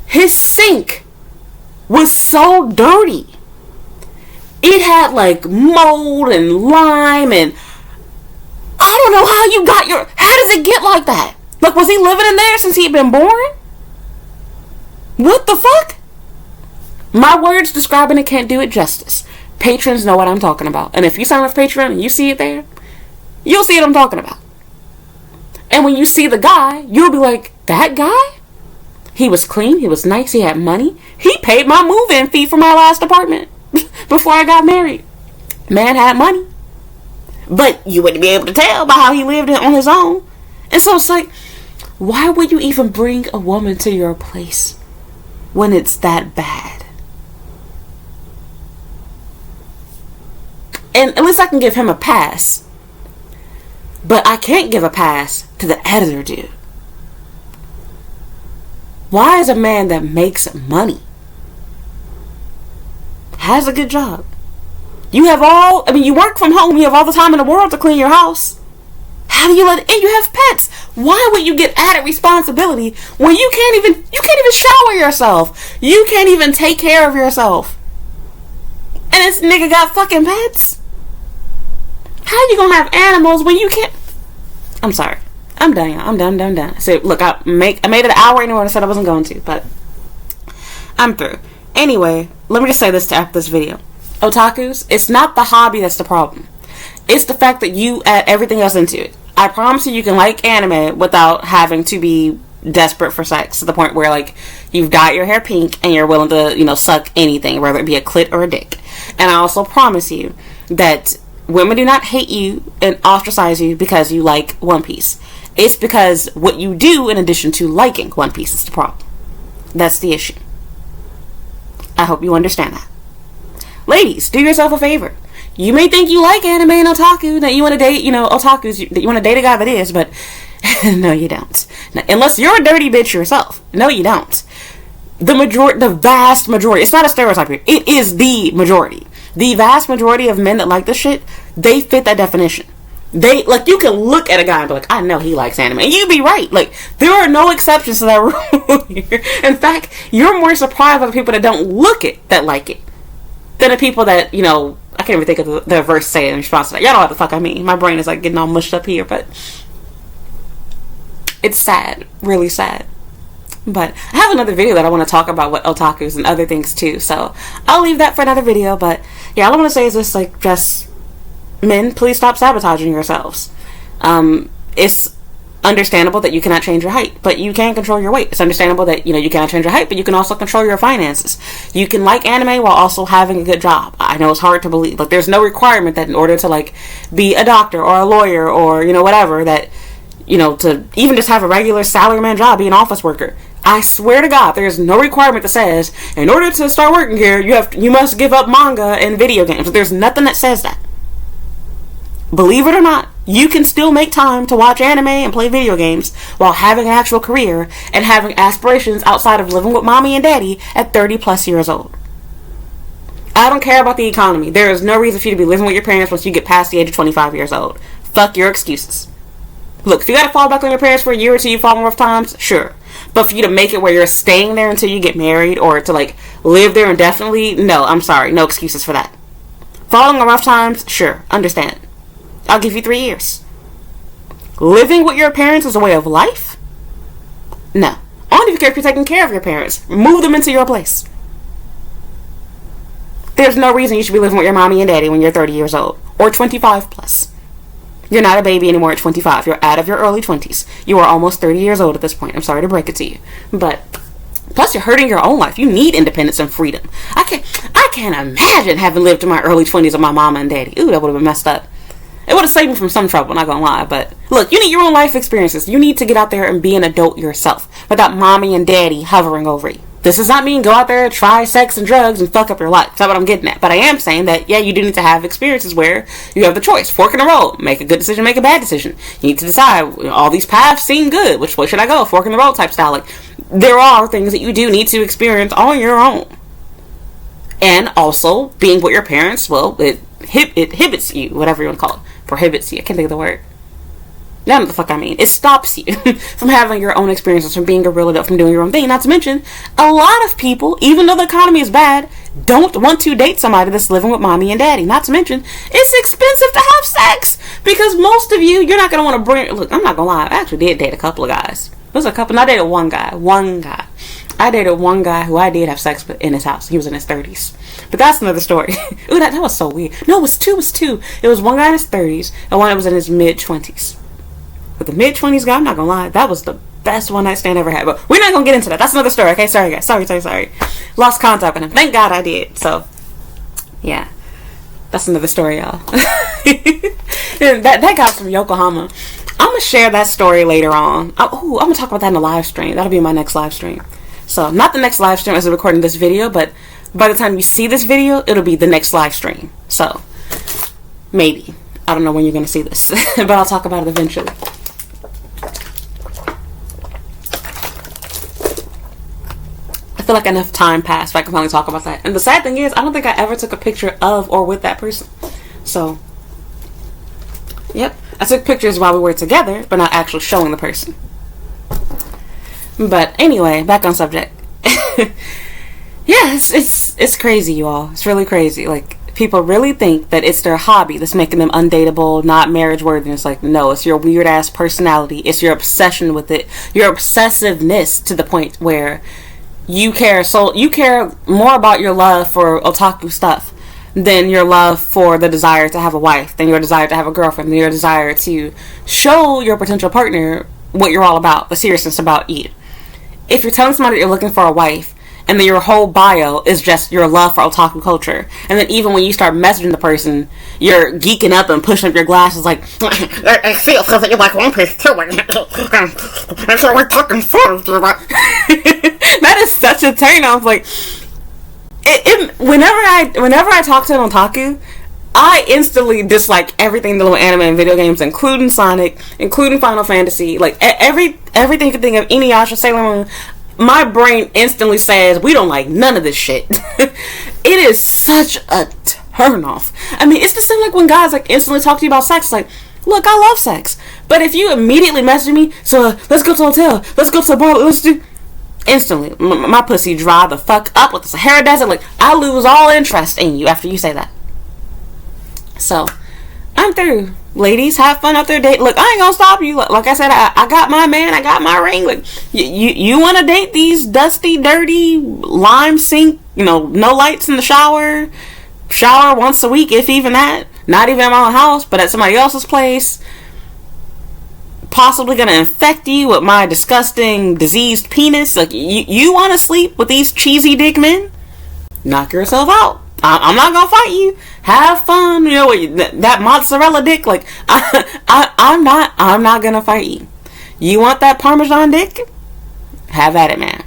His sink was so dirty. It had like mold and lime and I don't know how you got how does it get like that? Like, was he living in there since he'd been born? What the fuck? My words describing it can't do it justice. Patrons know what I'm talking about. And if you sign up for Patreon and you see it there, you'll see what I'm talking about. And when you see the guy, you'll be like, that guy? He was clean, he was nice, he had money. He paid my move-in fee for my last apartment before I got married. Man had money. But you wouldn't be able to tell by how he lived on his own. And so it's like, why would you even bring a woman to your place when it's that bad? And at least I can give him a pass. But I can't give a pass to the editor dude. Why is a man that makes money, has a good job, you work from home, you have all the time in the world to clean your house, how do you and you have pets, why would you get added responsibility when you can't even shower yourself, you can't even take care of yourself, and this nigga got fucking pets? How you gonna have animals when you can't? I'm sorry, I'm done, y'all. I'm done. So look, I made it an hour anyway. I said I wasn't going to, but I'm through. Anyway, let me just say this to after this video. Otakus, it's not the hobby that's the problem. It's the fact that you add everything else into it. I promise you can like anime without having to be desperate for sex to the point where like you've dyed your hair pink and you're willing to, suck anything, whether it be a clit or a dick. And I also promise you that women do not hate you and ostracize you because you like One Piece. It's because what you do in addition to liking One Piece is the problem. That's the issue. I hope you understand that. Ladies, do yourself a favor. You may think you like anime and otaku, that you want to date, otakus, that you want to date a guy that is, but no, you don't. Now, unless you're a dirty bitch yourself. No, you don't. The vast majority, it's not a stereotype here, it is the majority. The vast majority of men that like this shit, they fit that definition. They, like, you can look at a guy and be like, I know he likes anime. And you'd be right. Like, there are no exceptions to that rule here. In fact, you're more surprised by the people that don't look it, that like it, than the people that, I can't even think of the verse saying in response to that. Y'all know what the fuck I mean. My brain is, like, getting all mushed up here, but It's sad, really sad. But I have another video that I want to talk about with otakus and other things too, so I'll leave that for another video. But yeah, all I want to say is this, like, just men, please stop sabotaging yourselves. It's understandable that you cannot change your height, but you can control your weight. It's understandable that, you cannot change your height, but you can also control your finances. You can like anime while also having a good job. I know it's hard to believe. Like, there's no requirement that in order to, like, be a doctor or a lawyer or, whatever, that, to even just have a regular salaryman job, be an office worker. I swear to God, there's no requirement that says, in order to start working here, you must give up manga and video games. There's nothing that says that. Believe it or not, you can still make time to watch anime and play video games while having an actual career and having aspirations outside of living with mommy and daddy at 30 plus years old. I don't care about the economy. There is no reason for you to be living with your parents once you get past the age of 25 years old. Fuck your excuses. Look, if you gotta fall back on your parents for a year or two, you fall in rough times, sure. But for you to make it where you're staying there until you get married or to, like, live there indefinitely, no, I'm sorry. No excuses for that. Falling on rough times, sure, understand. I'll give you 3 years. Living with your parents is a way of life? No. Only if you're taking care of your parents. Move them into your place. There's no reason you should be living with your mommy and daddy when you're 30 years old. Or 25 plus. You're not a baby anymore at 25. You're out of your early 20s. You are almost 30 years old at this point. I'm sorry to break it to you. But, plus you're hurting your own life. You need independence and freedom. I can't imagine having lived in my early 20s with my mama and daddy. Ooh, that would have been messed up. It would have saved me from some trouble, not gonna lie. But look, you need your own life experiences. You need to get out there and be an adult yourself without mommy and daddy hovering over you. This does not mean go out there, try sex and drugs, and fuck up your life. That's not what I'm getting at. But I am saying that, yeah, you do need to have experiences where you have the choice. Fork in the road. Make a good decision, make a bad decision. You need to decide, all these paths seem good. Which way should I go? Fork in the road type style. Like, there are things that you do need to experience on your own. And also, being with your parents, well, it inhibits you, whatever you want to call it. Prohibits you. I can't think of the word. You know what the fuck I mean. It stops you from having your own experiences, from being a real adult, from doing your own thing. Not to mention, a lot of people, even though the economy is bad, don't want to date somebody that's living with mommy and daddy. Not to mention, it's expensive to have sex. Because most of you, you're not going to want to bring... Look, I'm not going to lie. I actually did date a couple of guys. There was a couple... I dated one guy. I dated one guy who I did have sex with in his house. He was in his 30s. But that's another story. Ooh, that was so weird. No, it was two. It was one guy in his 30s and one that was in his mid-20s. But the mid-20s guy, I'm not gonna lie, that was the best one night stand I ever had. But we're not gonna get into that. That's another story, okay? Sorry, guys. Sorry. Lost contact with him. Thank God I did. So, yeah. That's another story, y'all. that guy's from Yokohama. I'm gonna share that story later on. I'm gonna talk about that in a live stream. That'll be my next live stream. So, not the next live stream as I'm recording this video, but by the time you see this video, it'll be the next live stream. So, maybe. I don't know when you're gonna see this, but I'll talk about it eventually. I feel like enough time passed, so I can finally talk about that. And the sad thing is, I don't think I ever took a picture of or with that person. So, yep. I took pictures while we were together, but not actually showing the person. But anyway, back on subject. Yeah, it's crazy, you all. It's really crazy. Like, people really think that it's their hobby that's making them undateable, not marriage worthy. And it's like, no, it's your weird ass personality. It's your obsession with it. Your obsessiveness to the point where you care more about your love for otaku stuff than your love for the desire to have a wife, than your desire to have a girlfriend, than your desire to show your potential partner what you're all about, the seriousness about you. If you're telling somebody that you're looking for a wife, and then your whole bio is just your love for otaku culture, and then even when you start messaging the person, you're geeking up and pushing up your glasses like, I feel that you like One Piece too. I feel like fucking fun. That is such a turn off. Like, whenever I talk to an otaku, I instantly dislike everything to do with anime and video games, including Sonic, including Final Fantasy, like everything you can think of, Inuyasha, Sailor Moon. My brain instantly says, we don't like none of this shit. It is such a turn off. I mean, it's the same like when guys like instantly talk to you about sex. Like, look, I love sex. But if you immediately message me, so let's go to a hotel, let's go to a bar, let's do... Instantly, my pussy dry the fuck up with the Sahara Desert. Like, I lose all interest in you after you say that. So, I'm through. Ladies, have fun out there date. Look, I ain't gonna stop you. Like I said, I got my man, I got my ring. Like, you want to date these dusty, dirty, lime sink, no lights in the shower once a week, if even that. Not even at my own house, but at somebody else's place. Possibly gonna infect you with my disgusting, diseased penis. Like, you want to sleep with these cheesy dick men? Knock yourself out. I'm not gonna fight you. Have fun. That mozzarella dick. Like, I'm not gonna fight you. You want that Parmesan dick? Have at it, man.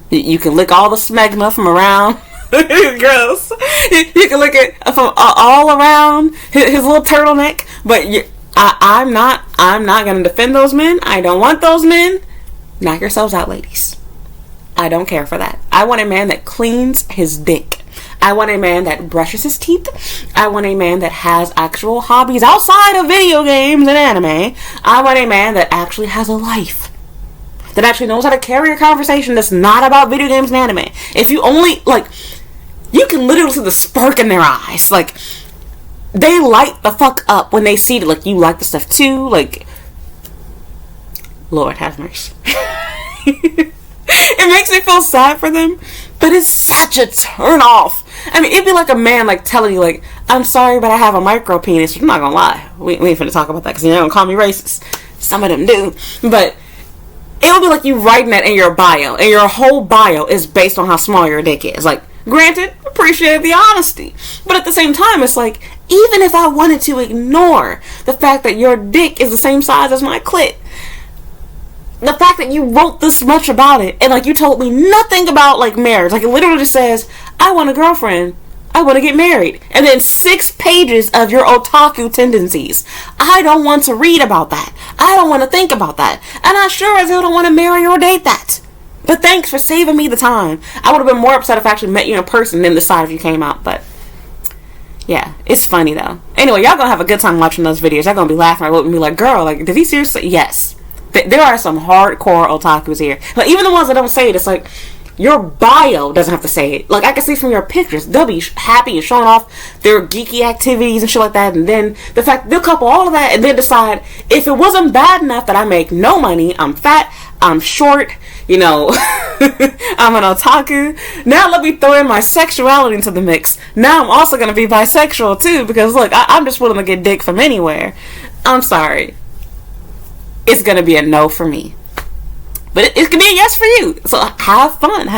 You can lick all the smegma from around. Gross. You can lick it from all around his little turtleneck. But I'm not gonna defend those men. I don't want those men. Knock yourselves out, ladies. I don't care for that. I want a man that cleans his dick. I want a man that brushes his teeth. I want a man that has actual hobbies outside of video games and anime. I want a man that actually has a life. That actually knows how to carry a conversation that's not about video games and anime. If you only, you can literally see the spark in their eyes. Like, they light the fuck up when they see it. Like, you like the stuff too. Like, Lord have mercy. It makes me feel sad for them, but it's such a turn off. I mean, it'd be like a man telling you I'm sorry, but I have a micro penis. I'm not gonna lie, we ain't finna talk about that because you're gonna call me racist. Some of them do, but it would be like you writing that in your bio, and your whole bio is based on how small your dick is. Like, granted, appreciate the honesty, but at the same time, it's like, even if I wanted to ignore the fact that your dick is the same size as my clit, the fact that you wrote this much about it, and you told me nothing about marriage, it literally just says, I want a girlfriend, I want to get married, and then 6 pages of your otaku tendencies. I don't want to read about that. I don't want to think about that, and I sure as hell don't want to marry or date that. But thanks for saving me the time. I would have been more upset if I actually met you in person than decided if you came out. But yeah, it's funny though. Anyway, y'all gonna have a good time watching those videos. Y'all gonna be laughing. I will be like, girl, did he seriously? Yes. There are some hardcore otakus here. Even the ones that don't say it, it's your bio doesn't have to say it. I can see from your pictures, they'll be happy and showing off their geeky activities and shit like that, and then the fact they'll couple all of that and then decide, if it wasn't bad enough that I make no money, I'm fat, I'm short, I'm an otaku, now let me throw in my sexuality into the mix. Now I'm also going to be bisexual too, because look, I'm just willing to get dick from anywhere. I'm sorry. It's going to be a no for me. But it could be a yes for you. So have fun.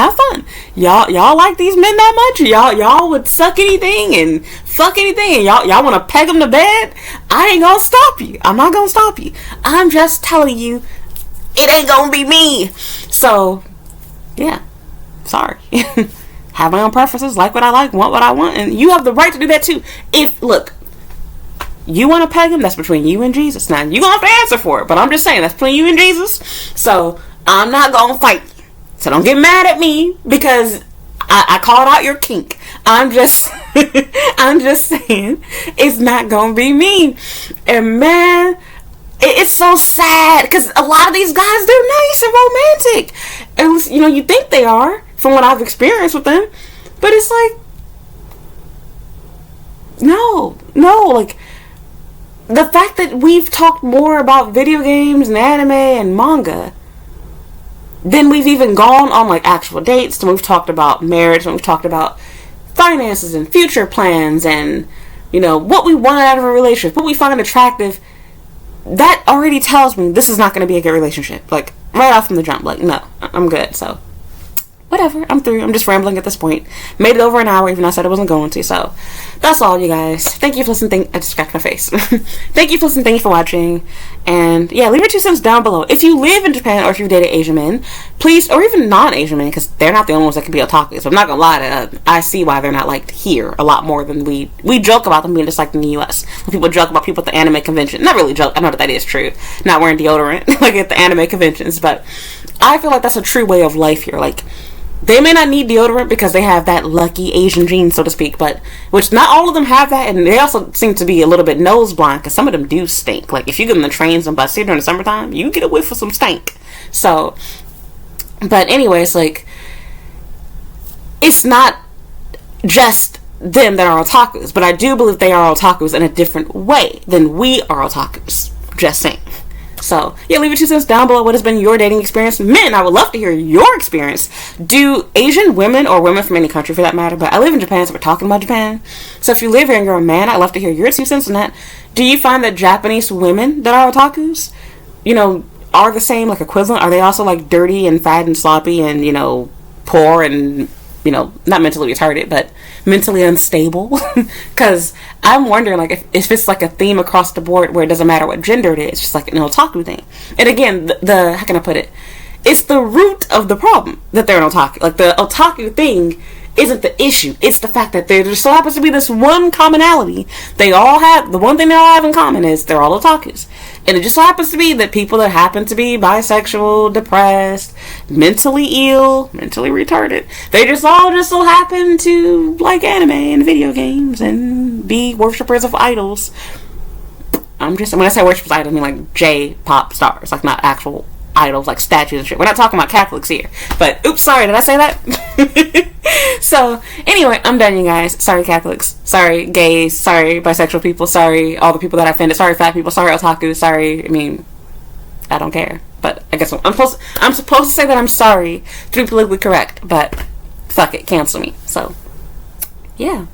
Y'all like these men that much? Y'all would suck anything and fuck anything, and y'all want to peg them to bed? I ain't gonna stop you. I'm not gonna stop you. I'm just telling you, it ain't gonna be me. So yeah, sorry. Have my own preferences, like what I like, want what I want, and you have the right to do that too. Look, you want to peg him, that's between you and Jesus. Now, you gonna have to answer for it, but I'm just saying, that's between you and Jesus. So I'm not gonna fight you. So don't get mad at me because I called out your kink. I'm just saying, it's not gonna be me. And man, it's so sad because a lot of these guys, they're nice and romantic. And you think they are from what I've experienced with them, but it's no. The fact that we've talked more about video games and anime and manga than we've even gone on actual dates, then we've talked about marriage, and we've talked about finances and future plans and what we want out of a relationship, what we find attractive, that already tells me this is not going to be a good relationship. Right off from the jump, no, I'm good. So whatever, I'm through. I'm just rambling at this point. Made it over an hour, even though I said I wasn't going to. So that's all, you guys. Thank you for listening. I just cracked my face. Thank you for listening. Thank you for watching. And yeah, leave your 2 cents down below. If you live in Japan or if you've dated Asian men, please, or even non-Asian men, because they're not the only ones that can be otakus. So I'm not gonna lie I see why they're not liked here a lot more than we joke about them being disliked in the US. When people joke about people at the anime convention, not really joke, I know that is true, not wearing deodorant at the anime conventions, but I feel like that's a true way of life here. They may not need deodorant because they have that lucky Asian gene, so to speak, which not all of them have that, and they also seem to be a little bit nose blind because some of them do stink. If you get in the trains and buses during the summertime, you get a whiff of some stink. So, but anyways, it's not just them that are otakus, but I do believe they are otakus in a different way than we are otakus. Just saying. So, yeah, leave your 2 cents down below. What has been your dating experience? Men, I would love to hear your experience. Do Asian women, or women from any country for that matter, but I live in Japan, so we're talking about Japan. So if you live here and you're a man, I'd love to hear your 2 cents on that. Do you find that Japanese women that are otakus, you know, are the same, like equivalent? Are they also like dirty and fat and sloppy and, you know, poor and, you know, not mentally retarded, but mentally unstable? Because I'm wondering, like, if it's like a theme across the board where it doesn't matter what gender it is, it's just like an otaku thing. And again, the how can I put it? It's the root of the problem that they're an otaku. Like, the otaku thing isn't the issue. It's the fact that there just so happens to be this one commonality. They all have, the one thing they all have in common is they're all otakus. And it just so happens to be that people that happen to be bisexual, depressed, mentally ill, mentally retarded, they just all just so happen to like anime and video games and be worshippers of idols. When I say worshippers of idols, I mean like J-pop stars, like not actual idols, like statues and shit. We're not talking about Catholics here. But, oops, sorry, did I say that? So, anyway, I'm done, you guys. Sorry, Catholics. Sorry, gays. Sorry, bisexual people. Sorry, all the people that I offended. Sorry, fat people. Sorry, otaku. Sorry, I mean, I don't care. But I guess I'm supposed to say that I'm sorry to be politically correct. But, fuck it, cancel me. So, yeah.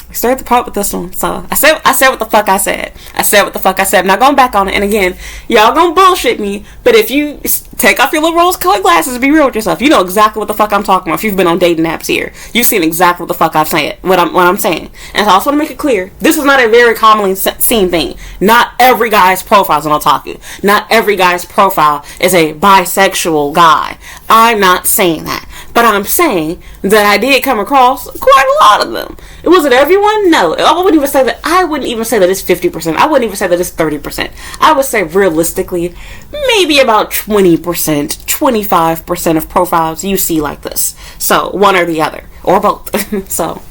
I started the part with this one, so I said what the fuck I said. I said what the fuck I said. I'm not going back on it. And again, y'all gonna bullshit me, but if you take off your little rose-colored glasses and be real with yourself, you know exactly what the fuck I'm talking about. If you've been on dating apps here, you've seen exactly what the fuck I've said, what I'm saying. And so I also want to make it clear, this is not a very commonly seen thing. Not every guy's profile is an otaku. Not every guy's profile is a bisexual guy. I'm not saying that. But I'm saying that I did come across quite a lot of them. It wasn't everyone, no. I wouldn't even say that it's 50%. I wouldn't even say that it's 30%. I would say realistically, maybe about 20%, 25% of profiles you see like this. So, one or the other. Or both. So,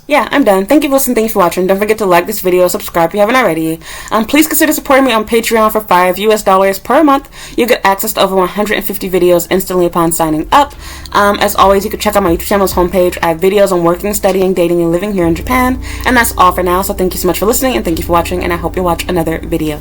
yeah, I'm done. Thank you for listening. Thank you for watching. Don't forget to like this video, subscribe if you haven't already. Please consider supporting me on Patreon for $5 per month. You get access to over 150 videos instantly upon signing up. As always, you can check out my YouTube channel's homepage. I have videos on working, studying, dating, and living here in Japan. And that's all for now. So thank you so much for listening, and thank you for watching, and I hope you'll watch another video.